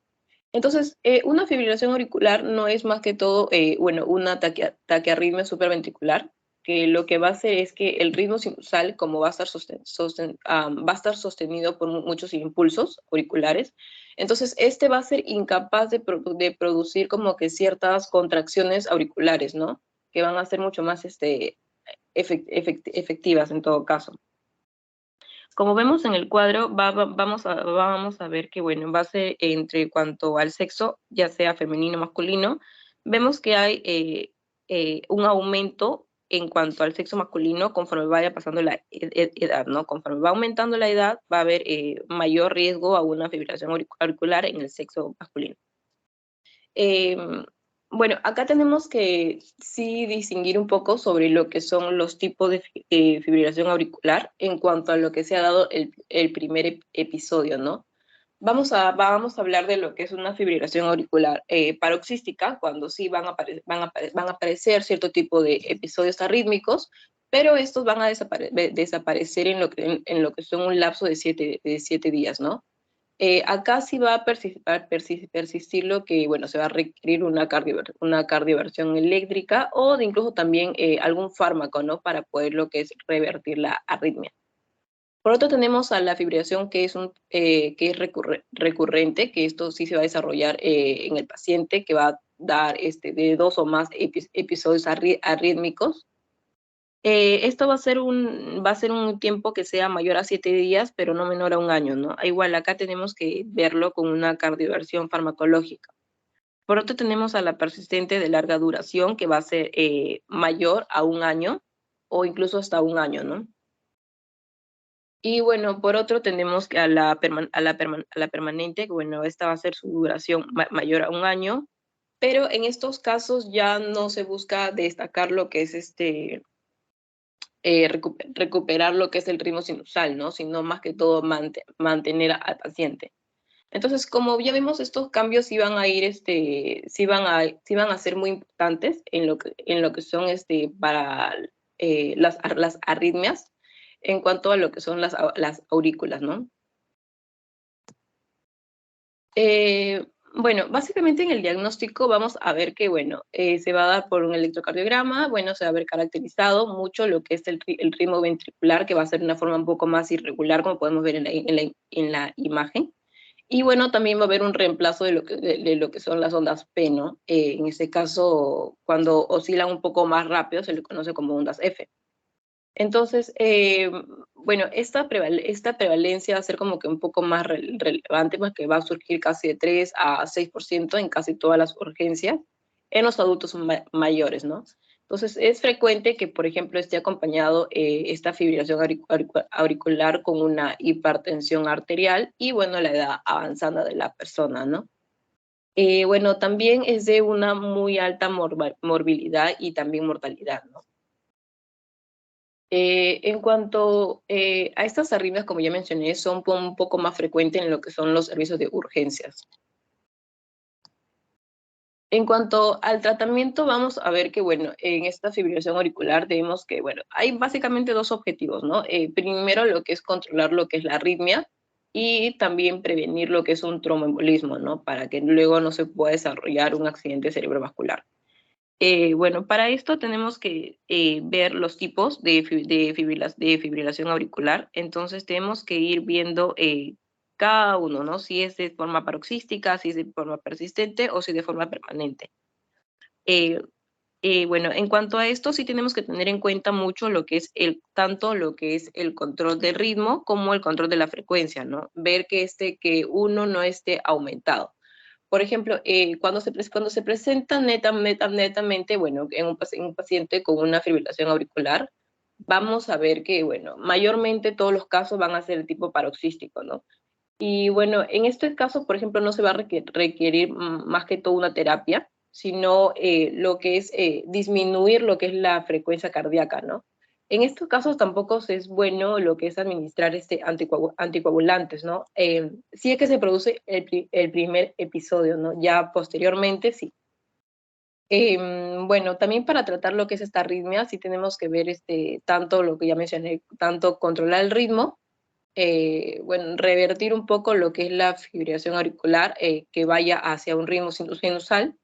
Entonces, una fibrilación auricular no es más que todo, bueno, una taquiarritmia supraventricular, que lo que va a hacer es que el ritmo sinusal, como va a estar va a estar sostenido por muchos impulsos auriculares, entonces este va a ser incapaz de producir como que ciertas contracciones auriculares, ¿no? Que van a ser mucho más efectivas en todo caso. Como vemos en el cuadro, vamos a ver que, bueno, en base entre cuanto al sexo, ya sea femenino o masculino, vemos que hay un aumento en cuanto al sexo masculino conforme vaya pasando la edad, ¿no? Conforme va aumentando la edad, va a haber mayor riesgo a una fibrilación auricular en el sexo masculino. Bueno, acá tenemos que sí distinguir un poco sobre lo que son los tipos de fibrilación auricular en cuanto a lo que se ha dado el primer episodio, ¿no? Vamos a hablar de lo que es una fibrilación auricular paroxística, cuando sí van a aparecer cierto tipo de episodios arrítmicos, pero estos van a desaparecer en lo que son un lapso de 7 días, ¿no? Acá sí va a persistir lo que, bueno, se va a requerir una cardioversión eléctrica o incluso también algún fármaco, ¿no? Para poder lo que es revertir la arritmia. Por otro tenemos a la fibrilación que es recurrente, que esto sí se va a desarrollar en el paciente, que va a dar de 2 o más episodios arrítmicos. Esto va a ser un tiempo que sea mayor a 7 días, pero no menor a 1 año, ¿no? Igual acá tenemos que verlo con una cardioversión farmacológica. Por otro tenemos a la persistente de larga duración, que va a ser mayor a 1 año, o incluso hasta 1 año, ¿no? Y bueno, por otro tenemos que a la permanente, que bueno, esta va a ser su duración mayor a 1 año, pero en estos casos ya no se busca destacar lo que es recuperar lo que es el ritmo sinusal, ¿no? Sino más que todo mantener al paciente. Entonces, como ya vimos, estos cambios sí van a ir, sí van a ser muy importantes en lo que son para las arritmias, en cuanto a lo que son las aurículas, ¿no? Bueno, básicamente en el diagnóstico vamos a ver que, bueno, se va a dar por un electrocardiograma, bueno, se va a ver caracterizado mucho lo que es el ritmo ventricular, que va a ser de una forma un poco más irregular, como podemos ver en la imagen. Y bueno, también va a haber un reemplazo de lo que son las ondas P, ¿no? En este caso, cuando oscilan un poco más rápido, se le conoce como ondas F. Entonces, bueno, esta prevalencia va a ser como que un poco más relevante, porque va a surgir casi de 3 a 6% en casi todas las urgencias en los adultos mayores, ¿no? Entonces, es frecuente que, por ejemplo, esté acompañado esta fibrilación auricular con una hipertensión arterial y, bueno, la edad avanzada de la persona, ¿no? Bueno, también es de una muy alta morbilidad y también mortalidad, ¿no? En cuanto a estas arritmias, como ya mencioné, son un poco más frecuentes en lo que son los servicios de urgencias. En cuanto al tratamiento, vamos a ver que, bueno, en esta fibrilación auricular tenemos que, bueno, hay básicamente 2 objetivos, ¿no? Primero, lo que es controlar lo que es la arritmia y también prevenir lo que es un tromboembolismo, ¿no? Para que luego no se pueda desarrollar un accidente cerebrovascular. Bueno, para esto tenemos que ver los tipos de fibrilación auricular. Entonces tenemos que ir viendo cada uno, ¿no? Si es de forma paroxística, si es de forma persistente o si de forma permanente. Bueno, en cuanto a esto, sí tenemos que tener en cuenta mucho lo que es tanto lo que es el control del ritmo como el control de la frecuencia, ¿no? Ver que uno no esté aumentado. Por ejemplo, cuando se presenta netamente, bueno, en un paciente con una fibrilación auricular, vamos a ver que, bueno, mayormente todos los casos van a ser de tipo paroxístico, ¿no? Y bueno, en este caso, por ejemplo, no se va a requerir más que todo una terapia, sino lo que es disminuir lo que es la frecuencia cardíaca, ¿no? En estos casos tampoco es bueno lo que es administrar anticoagulantes, ¿no? Sí es que se produce el primer episodio, ¿no? Ya posteriormente sí. Bueno, también para tratar lo que es esta arritmia, sí tenemos que ver tanto lo que ya mencioné, tanto controlar el ritmo, bueno, revertir un poco lo que es la fibrilación auricular, que vaya hacia un ritmo sinusal,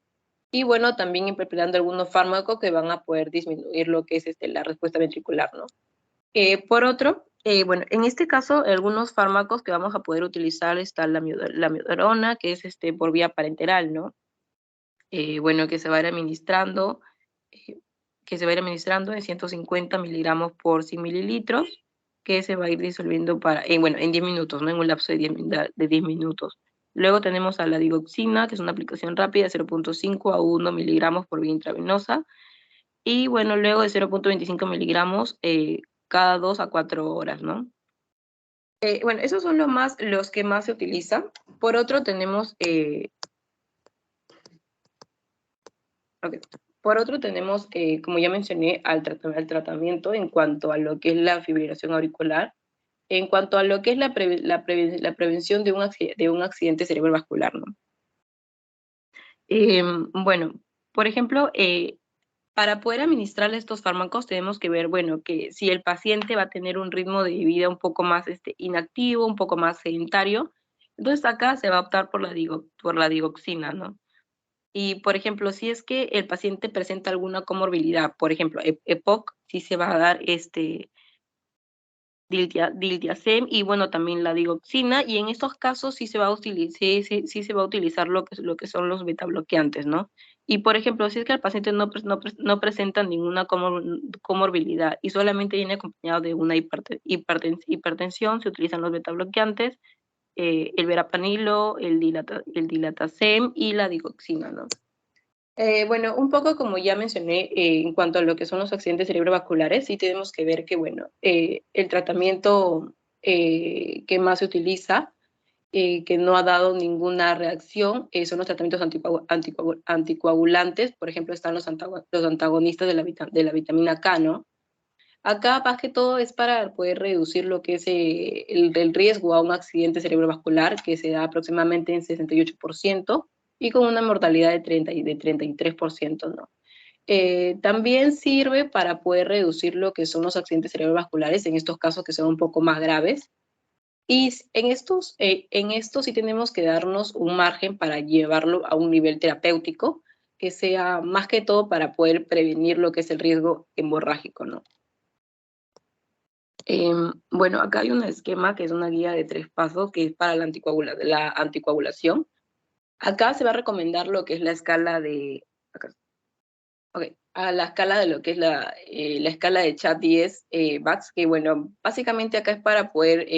y bueno, también implementando algunos fármacos que van a poder disminuir lo que es la respuesta ventricular, ¿no? Por otro, bueno, en este caso, algunos fármacos que vamos a poder utilizar está la amiodarona, que es por vía parenteral, ¿no? Bueno, que se va a ir administrando, en 150 miligramos por 100 mililitros, que se va a ir disolviendo bueno, en 10 minutos, ¿no? En un lapso de 10 minutos. Luego tenemos a la digoxina, que es una aplicación rápida de 0.5 a 1 miligramos por vía intravenosa. Y bueno, luego de 0.25 miligramos cada 2 a 4 horas, ¿no? Bueno, esos son los que más se utilizan. Por otro, tenemos Por otro, tenemos, como ya mencioné, al tratamiento en cuanto a lo que es la fibrilación auricular, en cuanto a lo que es la prevención de un accidente cerebrovascular, ¿no? Bueno, por ejemplo, para poder administrar estos fármacos tenemos que ver, bueno, que si el paciente va a tener un ritmo de vida un poco más inactivo, un poco más sedentario, Entonces acá se va a optar por la digoxina, ¿no? Y, por ejemplo, si es que el paciente presenta alguna comorbilidad, por ejemplo, EPOC, sí se va a dar diltiazem y, bueno, también la digoxina, y en estos casos sí se va a utilizar, sí se va a utilizar lo que son los betabloqueantes, ¿no? Y, por ejemplo, si es que el paciente no presenta ninguna comorbilidad y solamente viene acompañado de una hipertensión, se utilizan los betabloqueantes, el verapanilo, el dilatacem y la digoxina, ¿no? Bueno, un poco como ya mencioné, en cuanto a lo que son los accidentes cerebrovasculares, sí tenemos que ver que, bueno, el tratamiento que más se utiliza, que no ha dado ninguna reacción, son los tratamientos anticoagulantes. Por ejemplo, están los antagonistas de la vitamina K, ¿no? Acá, más que todo, es para poder reducir lo que es el riesgo a un accidente cerebrovascular, que se da aproximadamente en 68%, y con una mortalidad de 33%, ¿no? También sirve para poder reducir lo que son los accidentes cerebrovasculares, en estos casos que son un poco más graves. Y en estos sí tenemos que darnos un margen para llevarlo a un nivel terapéutico, que sea más que todo para poder prevenir lo que es el riesgo hemorrágico, ¿no? Bueno, acá hay un esquema que es una guía de 3 pasos, que es para la anticoagulación. Acá se va a recomendar lo que es la escala de... Acá. Okay. A la escala de lo que es la escala de CHAD-10 VAX, que, bueno, básicamente acá es para poder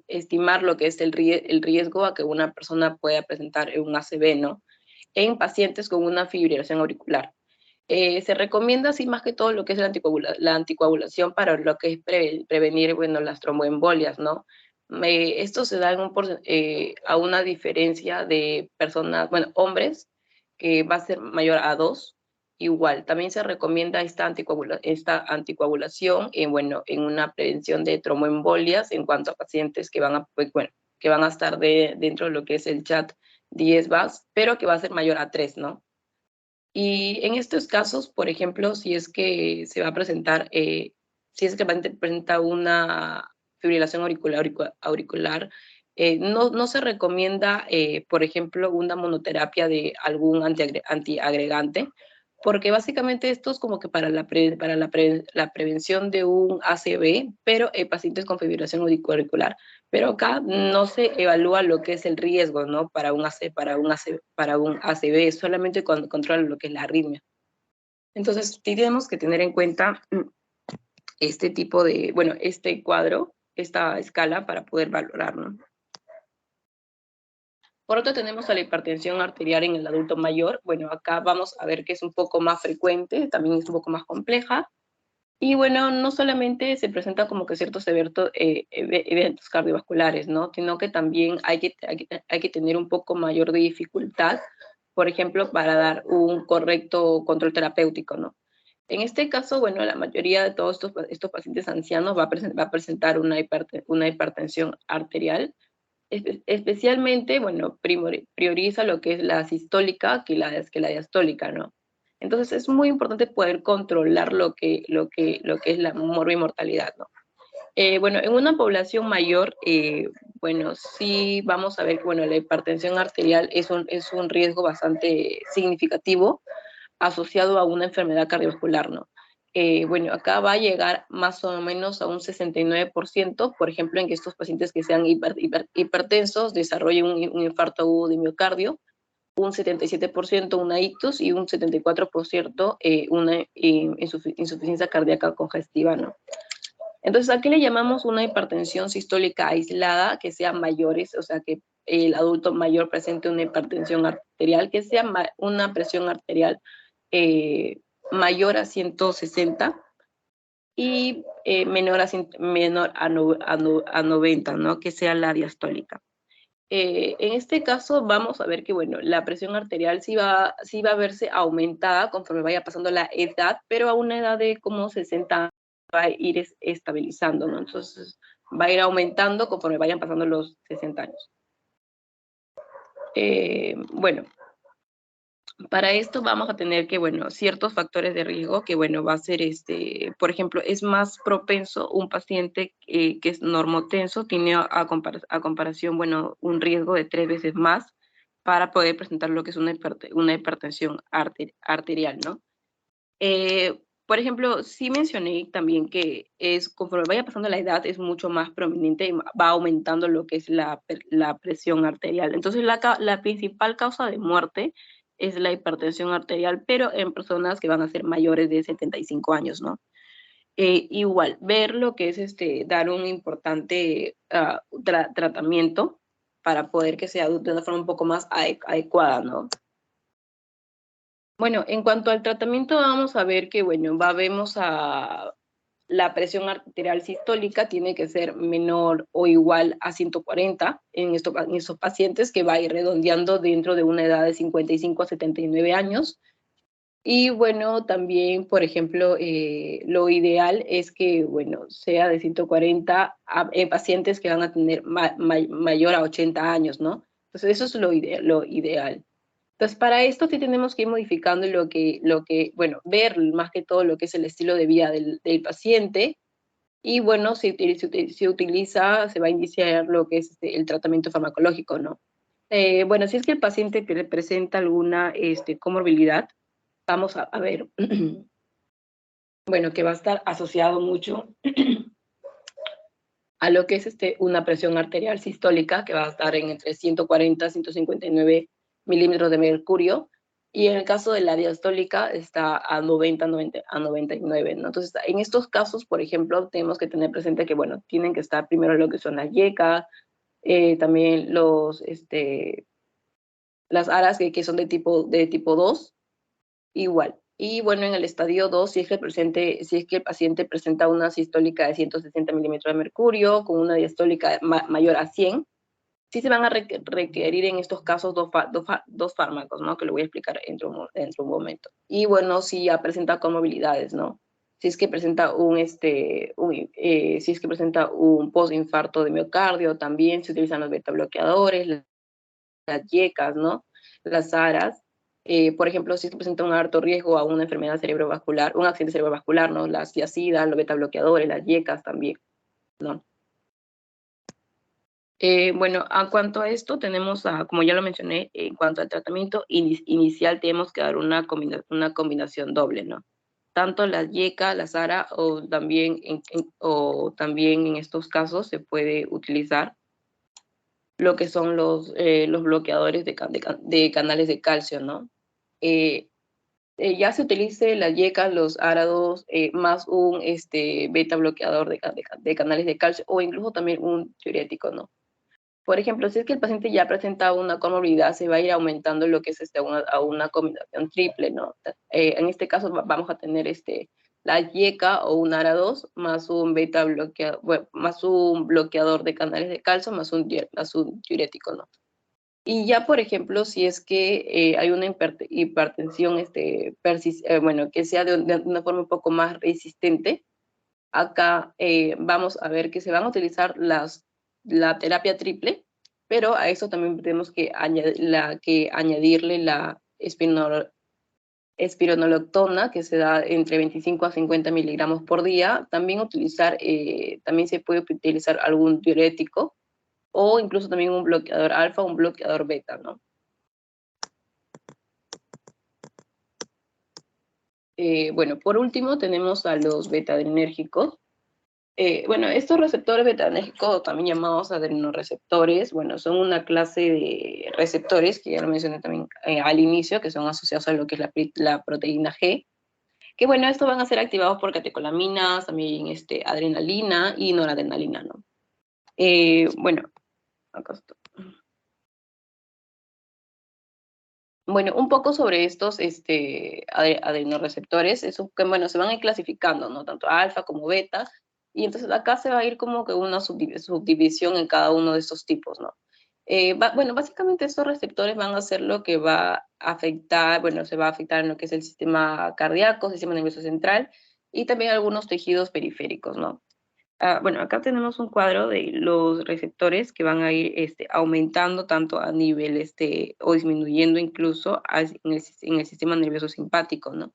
estimar lo que es el riesgo a que una persona pueda presentar un ACV, ¿no? En pacientes con una fibrilación auricular. Se recomienda así más que todo lo que es la anticoagulación para lo que es prevenir, bueno, las tromboembolias, ¿no? Esto se da a una diferencia de personas, bueno, hombres, que va a ser mayor a 2. Igual, también se recomienda esta anticoagulación bueno, en una prevención de tromboembolias en cuanto a pacientes que van a, pues, bueno, que van a estar dentro de lo que es el chat 10 VAS, pero que va a ser mayor a 3, ¿no? Y en estos casos, por ejemplo, si es que se va a presentar, si es que presenta una fibrilación auricular, no se recomienda, por ejemplo, una monoterapia de algún antiagregante, porque básicamente esto es como que para la prevención de un ACV, pero en pacientes con fibrilación auricular. Pero acá no se evalúa lo que es el riesgo, ¿no? Para un ACV, solamente cuando controla lo que es la arritmia. Entonces, sí tenemos que tener en cuenta este tipo de, bueno, este cuadro, esta escala para poder valorar, ¿no? Por otro, tenemos a la hipertensión arterial en el adulto mayor. Bueno, acá vamos a ver que es un poco más frecuente, también es un poco más compleja. Y, bueno, no solamente se presenta como que ciertos eventos cardiovasculares, ¿no? Sino que también hay que tener un poco mayor de dificultad, por ejemplo, para dar un correcto control terapéutico, ¿no? En este caso, bueno, la mayoría de todos estos pacientes ancianos va a presentar una hipertensión arterial. Especialmente, bueno, prioriza lo que es la sistólica que la diastólica, ¿no? Entonces es muy importante poder controlar lo que es la morbimortalidad, ¿no? Bueno, en una población mayor, bueno, sí vamos a ver que, bueno, la hipertensión arterial es un riesgo bastante significativo asociado a una enfermedad cardiovascular, ¿no? Bueno, acá va a llegar más o menos a un 69%, por ejemplo, en que estos pacientes que sean hipertensos desarrollen un infarto agudo de miocardio, un 77% una ictus y un 74% una insuficiencia cardíaca congestiva, ¿no? Entonces, ¿a qué le llamamos una hipertensión sistólica aislada? Que sea mayores, o sea, que el adulto mayor presente una hipertensión arterial, que sea una presión arterial mayor a 160 y menor a 90, ¿no? Que sea la diastólica. En este caso vamos a ver que, bueno, la presión arterial sí va a verse aumentada conforme vaya pasando la edad, pero a una edad de como 60 años va a ir estabilizando, ¿no? Entonces va a ir aumentando conforme vayan pasando los 60 años. Bueno, Para esto vamos a tener que, bueno, ciertos factores de riesgo que, bueno, va a ser, por ejemplo, es más propenso un paciente que es normotenso, tiene a comparación, bueno, un riesgo de 3 veces más para poder presentar lo que es una hipertensión arterial, ¿no? Por ejemplo, sí mencioné también que conforme vaya pasando la edad es mucho más prominente y va aumentando lo que es la presión arterial. Entonces, la principal causa de muerte es la hipertensión arterial, pero en personas que van a ser mayores de 75 años, ¿no? Igual, ver lo que es dar un importante tratamiento para poder que sea de una forma un poco más adecuada, ¿no? Bueno, en cuanto al tratamiento, vamos a ver que, bueno, vemos a la presión arterial sistólica tiene que ser menor o igual a 140 en estos pacientes, que va a ir redondeando dentro de una edad de 55 a 79 años. Y bueno, también, por ejemplo, lo ideal es que, bueno, sea de 140 en pacientes que van a tener mayor a 80 años, ¿no? Entonces, eso es lo ideal. Entonces, para esto sí tenemos que ir modificando bueno, ver más que todo lo que es el estilo de vida del paciente, y bueno, se va a iniciar lo que es el tratamiento farmacológico, ¿no? Bueno, si es que el paciente presenta alguna comorbilidad, vamos a ver, bueno, que va a estar asociado mucho a lo que es una presión arterial sistólica, que va a estar entre 140 y 159 milímetros de mercurio, y en el caso de la diastólica está a 90 a 99, ¿no? Entonces, en estos casos, por ejemplo, tenemos que tener presente que, bueno, tienen que estar primero lo que son las YECA, también las aras que son de tipo 2, igual. Y bueno, en el estadio 2, si es que el paciente presenta una sistólica de 160 milímetros de mercurio con una diastólica mayor a 100, sí se van a requerir en estos casos dos fármacos, ¿no? Que lo voy a explicar dentro de un momento. Y bueno, si ya presenta comorbilidades, ¿no? Si es que presenta si es que presenta un postinfarto de miocardio, también se utilizan los beta bloqueadores, las YECAs, ¿no? Las ARAs. Por ejemplo, si es que presenta un alto riesgo a una enfermedad cerebrovascular, un accidente cerebrovascular, ¿no? Las thiazidas, los beta bloqueadores, las YECAs también, ¿no? Bueno, a cuanto a esto, tenemos, como ya lo mencioné, en cuanto al tratamiento inicial, tenemos que dar una combinación doble, ¿no? Tanto la YECA, la SARA, o también en estos casos se puede utilizar lo que son los bloqueadores de canales de calcio, ¿no? Ya se utilice la YECA, los árados, más un beta bloqueador de canales de calcio, o incluso también un diurético, ¿no? Por ejemplo, si es que el paciente ya presenta una comorbilidad, se va a ir aumentando lo que es a una combinación triple, ¿no? En este caso vamos a tener la YECA o un ARA2 más un beta bloqueador, bueno, más un bloqueador de canales de calcio más un diurético, ¿no? Y ya, por ejemplo, si es que hay una hipertensión bueno, que sea de una forma un poco más resistente, acá vamos a ver que se van a utilizar la terapia triple, pero a eso también tenemos que añadirle la espironolactona, que se da entre 25 a 50 miligramos por día. También también se puede utilizar algún diurético, o incluso también un bloqueador alfa o un bloqueador beta, ¿no? Bueno, por último tenemos a los beta-adrenérgicos. Bueno, estos receptores beta-adrenérgicos, también llamados adrenoreceptores, bueno, son una clase de receptores, que ya lo mencioné también al inicio, que son asociados a lo que es la proteína G, que bueno, estos van a ser activados por catecolaminas, también adrenalina y noradrenalina, ¿no? Bueno, acá está. Bueno, un poco sobre estos adrenoreceptores, que bueno, se van a ir clasificando, ¿no? Tanto alfa como beta, y entonces acá se va a ir como que una subdivisión en cada uno de estos tipos, ¿no? Bueno, básicamente estos receptores van a ser lo que va a afectar, bueno, se va a afectar en lo que es el sistema cardíaco, sistema nervioso central, y también algunos tejidos periféricos, ¿no? Bueno, acá tenemos un cuadro de los receptores que van a ir aumentando tanto a nivel o disminuyendo incluso en el sistema nervioso simpático, ¿no?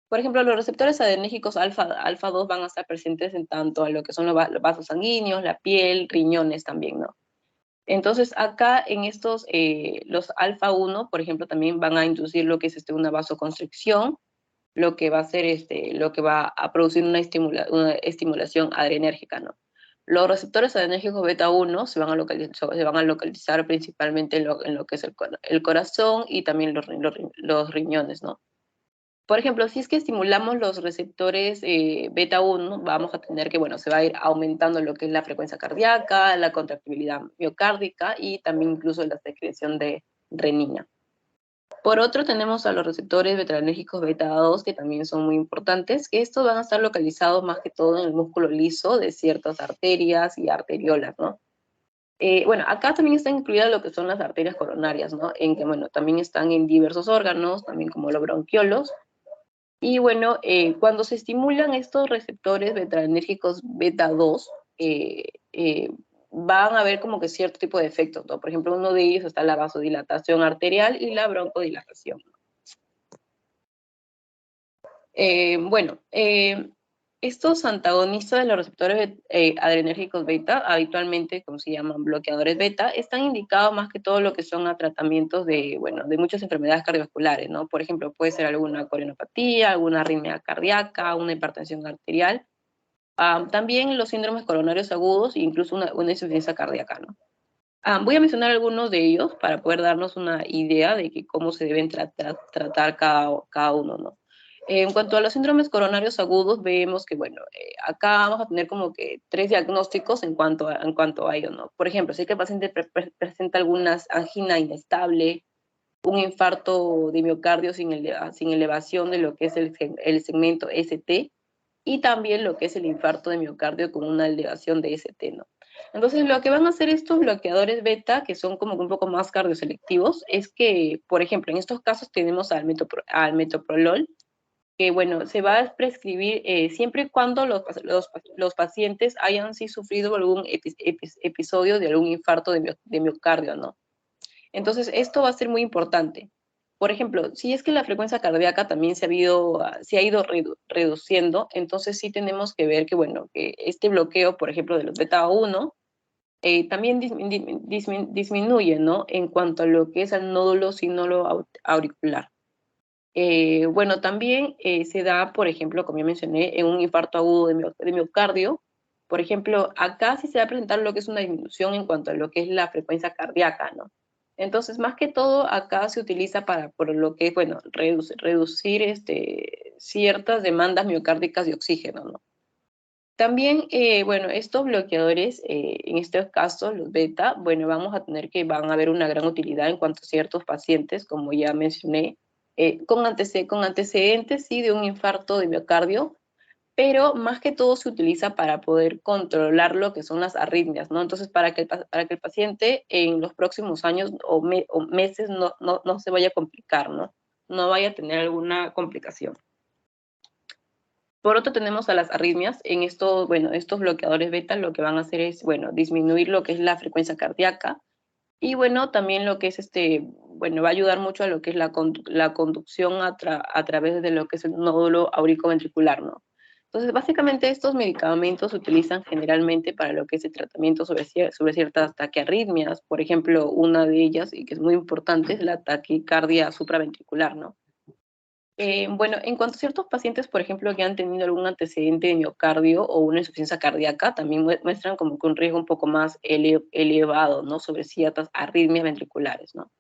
Por ejemplo, los receptores adrenérgicos alfa 2 van a estar presentes en tanto a lo que son los vasos sanguíneos, la piel, riñones también, ¿no? Entonces, acá en estos, los alfa 1, por ejemplo, también van a inducir lo que es una vasoconstricción, lo que va a hacer lo que va a producir una estimulación adrenérgica, ¿no? Los receptores adrenérgicos beta 1 se van a localizar principalmente en lo que es el corazón y también los riñones, ¿no? Por ejemplo, si es que estimulamos los receptores beta 1, vamos a tener que, bueno, se va a ir aumentando lo que es la frecuencia cardíaca, la contractibilidad miocárdica y también incluso la secreción de renina. Por otro, tenemos a los receptores beta-adrenérgicos beta 2, que también son muy importantes, que estos van a estar localizados más que todo en el músculo liso de ciertas arterias y arteriolas, ¿no? Bueno, acá también están incluidas lo que son las arterias coronarias, ¿no? En que, bueno, también están en diversos órganos, también como los bronquiolos. Y bueno, cuando se estimulan estos receptores beta-adrenérgicos beta 2, van a haber como que cierto tipo de efectos, ¿no? Por ejemplo, uno de ellos está la vasodilatación arterial y la broncodilatación. Bueno, estos antagonistas de los receptores adrenérgicos beta, habitualmente, como se llaman bloqueadores beta, están indicados más que todo lo que son a tratamientos de, bueno, de muchas enfermedades cardiovasculares, ¿no? Por ejemplo, puede ser alguna coronopatía, alguna arritmia cardíaca, una hipertensión arterial, también los síndromes coronarios agudos e incluso una insuficiencia cardíaca, ¿no? Voy a mencionar algunos de ellos para poder darnos una idea de cómo se deben tratar cada uno, ¿no? En cuanto a los síndromes coronarios agudos, vemos que, bueno, acá vamos a tener como que 3 diagnósticos en cuanto a ello, ¿no? Por ejemplo, si es que el paciente presenta alguna angina inestable, un infarto de miocardio sin elevación de lo que es el segmento ST, y también lo que es el infarto de miocardio con una elevación de ST, ¿no? Entonces, lo que van a hacer estos bloqueadores beta, que son como un poco más cardioselectivos, es que, por ejemplo, en estos casos tenemos al metoprolol, que, bueno, se va a prescribir siempre y cuando los pacientes hayan sí sufrido algún episodio de algún infarto de miocardio, ¿no? Entonces, esto va a ser muy importante. Por ejemplo, si es que la frecuencia cardíaca también se ha ido reduciendo, entonces sí tenemos que ver que, bueno, que este bloqueo, por ejemplo, de los beta 1, también disminuye, ¿no? En cuanto a lo que es el nódulo sinolo auricular. Bueno, también se da, por ejemplo, como ya mencioné, en un infarto agudo de miocardio. Por ejemplo, acá sí se va a presentar lo que es una disminución en cuanto a lo que es la frecuencia cardíaca, ¿no? Entonces, más que todo, acá se utiliza por lo que es, bueno, reducir ciertas demandas miocárdicas de oxígeno, ¿no? También, bueno, estos bloqueadores, en estos casos, los beta, bueno, vamos a tener que van a haber una gran utilidad en cuanto a ciertos pacientes, como ya mencioné, con antecedentes, sí, de un infarto de miocardio, pero más que todo se utiliza para poder controlar lo que son las arritmias, ¿no? Entonces, para que el paciente en los próximos años o meses no se vaya a complicar, ¿no? No vaya a tener alguna complicación. Por otro, tenemos a las arritmias. En estos, bueno, estos bloqueadores beta lo que van a hacer es, bueno, disminuir lo que es la frecuencia cardíaca y, bueno, también lo que es bueno, va a ayudar mucho a lo que es la conducción a través de lo que es el nódulo auriculoventricular, ¿no? Entonces, básicamente estos medicamentos se utilizan generalmente para lo que es el tratamiento sobre ciertas taquiarritmias. Por ejemplo, una de ellas, y que es muy importante, es la taquicardia supraventricular, ¿no? Bueno, en cuanto a ciertos pacientes, por ejemplo, que han tenido algún antecedente de miocardio o una insuficiencia cardíaca, también muestran como que un riesgo un poco más elevado, ¿no? Sobre ciertas arritmias ventriculares, ¿no?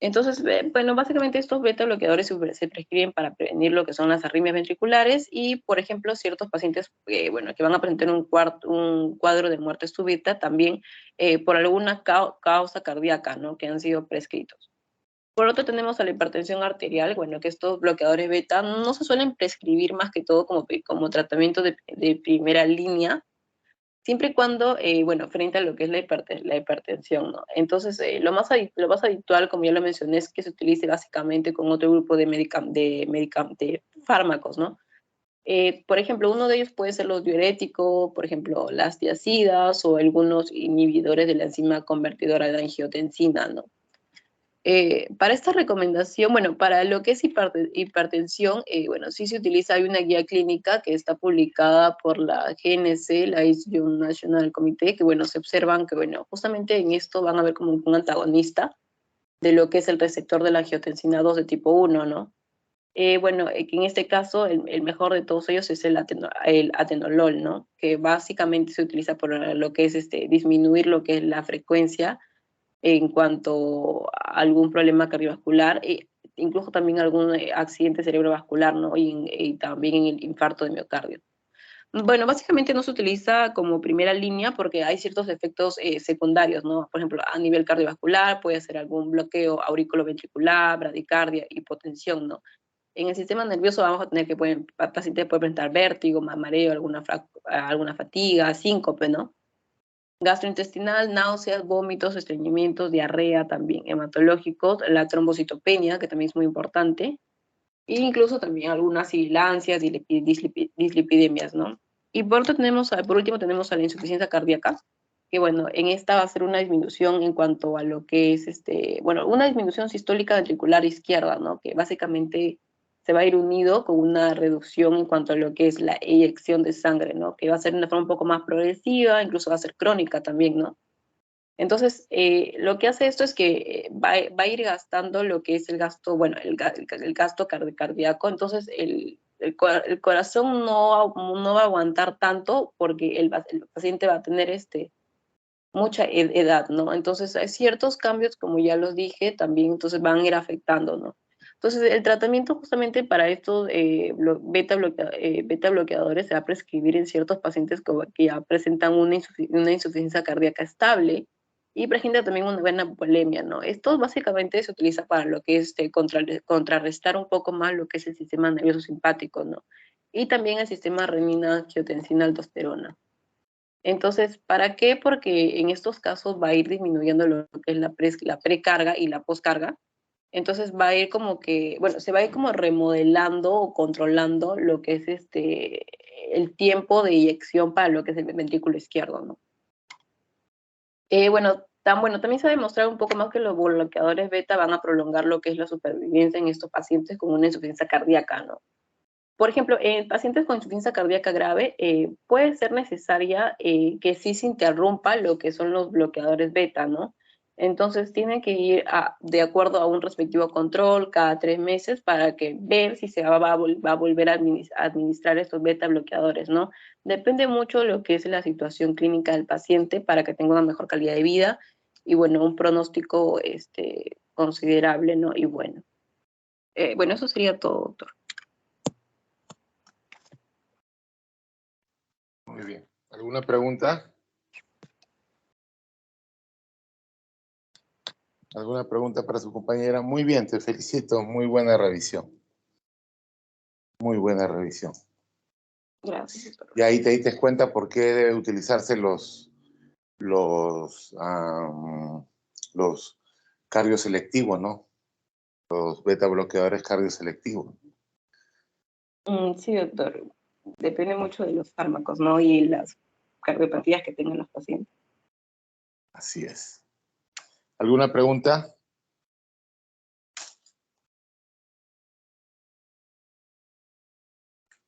Entonces, bueno, básicamente estos beta bloqueadores se prescriben para prevenir lo que son las arritmias ventriculares y, por ejemplo, ciertos pacientes, bueno, que van a presentar un cuadro de muerte súbita también por alguna causa cardíaca, ¿no? Que han sido prescritos. Por otro, tenemos a la hipertensión arterial, bueno, que estos bloqueadores beta no se suelen prescribir más que todo como tratamiento de primera línea, siempre y cuando, bueno, frente a lo que es la hipertensión, ¿no? Entonces, lo más habitual, como ya lo mencioné, es que se utilice básicamente con otro grupo de fármacos, ¿no? Por ejemplo, uno de ellos puede ser los diuréticos, por ejemplo, las tiazidas o algunos inhibidores de la enzima convertidora de angiotensina, ¿no? Para esta recomendación, bueno, para lo que es hipertensión, bueno, sí se utiliza, hay una guía clínica que está publicada por la GNC, la Institute National Committee, que bueno, se observan que bueno, justamente en esto van a ver como un antagonista de lo que es el receptor de la angiotensina 2 de tipo 1, ¿no? Bueno, que en este caso el mejor de todos ellos es el atenolol, ¿no? Que básicamente se utiliza por lo que es disminuir lo que es la frecuencia en cuanto a algún problema cardiovascular, incluso también algún accidente cerebrovascular, ¿no? Y también en el infarto de miocardio. Bueno, básicamente no se utiliza como primera línea porque hay ciertos efectos secundarios, ¿no? Por ejemplo, a nivel cardiovascular puede ser algún bloqueo auriculoventricular, bradicardia, hipotensión, ¿no? En el sistema nervioso vamos a tener que el paciente puede presentar vértigo, mareo, alguna fatiga, síncope, ¿no? Gastrointestinal, náuseas, vómitos, estreñimientos, diarrea también, hematológicos, la trombocitopenia, que también es muy importante, e incluso también algunas sibilancias, dislipidemias, ¿no? Y por último tenemos a la insuficiencia cardíaca, que bueno, en esta va a ser una disminución en cuanto a lo que es, bueno, una disminución sistólica ventricular izquierda, ¿no? Que básicamente se va a ir unido con una reducción en cuanto a lo que es la eyección de sangre, ¿no? Que va a ser de una forma un poco más progresiva, incluso va a ser crónica también, ¿no? Entonces, lo que hace esto es que va a ir gastando lo que es el gasto, bueno, el gasto cardíaco, entonces el corazón no va a aguantar tanto porque el paciente va a tener mucha edad, ¿no? Entonces, hay ciertos cambios, como ya los dije, también entonces van a ir afectando, ¿no? Entonces, el tratamiento justamente para estos beta bloqueadores se va a prescribir en ciertos pacientes que ya presentan una insuficiencia cardíaca estable y presenta también una buena hipovolemia, ¿no? Esto básicamente se utiliza para lo que es contrarrestar un poco más lo que es el sistema nervioso simpático, ¿no? Y también el sistema renina-angiotensina-aldosterona. Entonces, ¿para qué? Porque en estos casos va a ir disminuyendo lo que es la precarga y la poscarga. Entonces va a ir como que, bueno, se va a ir como remodelando o controlando lo que es el tiempo de eyección para lo que es el ventrículo izquierdo, ¿no? Bueno, también se ha demostrado un poco más que los bloqueadores beta van a prolongar lo que es la supervivencia en estos pacientes con una insuficiencia cardíaca, ¿no? Por ejemplo, en pacientes con insuficiencia cardíaca grave, puede ser necesaria que sí se interrumpa lo que son los bloqueadores beta, ¿no? Entonces, tiene que ir de acuerdo a un respectivo control cada 3 meses para que ver si se va a volver a administrar estos beta bloqueadores, ¿no? Depende mucho de lo que es la situación clínica del paciente para que tenga una mejor calidad de vida y, bueno, un pronóstico considerable, ¿no? Y bueno. Bueno, eso sería todo, doctor. Muy bien. ¿Alguna pregunta? ¿Alguna pregunta para su compañera? Muy bien, te felicito. Muy buena revisión. Muy buena revisión. Gracias, doctor. Y ahí te diste cuenta por qué deben utilizarse los cardioselectivos, ¿no? Los beta bloqueadores cardioselectivos. Sí, doctor. Depende mucho de los fármacos, ¿no? Y las cardiopatías que tengan los pacientes. Así es. ¿Alguna pregunta?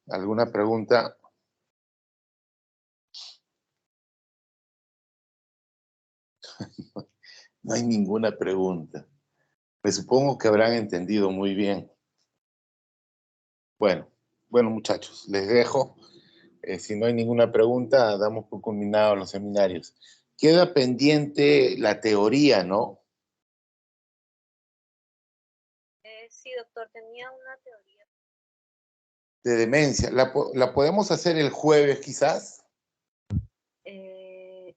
¿Alguna pregunta? No hay ninguna pregunta. Me supongo que habrán entendido muy bien. Bueno, muchachos, les dejo. Si no hay ninguna pregunta, damos por culminados los seminarios. Queda pendiente la teoría, ¿no? Sí, doctor, tenía una teoría. De demencia. ¿La podemos hacer el jueves, quizás? El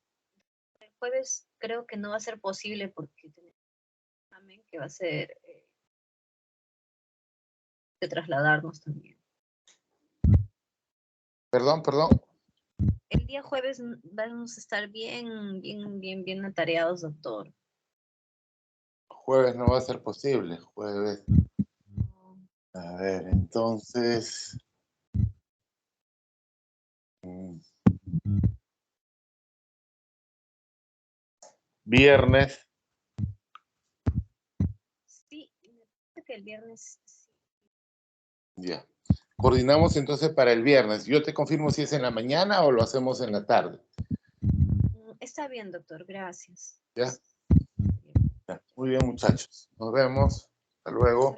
jueves creo que no va a ser posible porque tenemos un examen que va a ser de trasladarnos también. Perdón. El día jueves vamos a estar bien atareados, doctor. Jueves no va a ser posible. Jueves. A ver, entonces. Viernes. Sí, me parece que el viernes sí. Ya. Coordinamos entonces para el viernes. Yo te confirmo si es en la mañana o lo hacemos en la tarde. Está bien, doctor, gracias. ¿Ya? Ya. Muy bien, muchachos. Nos vemos. Hasta luego.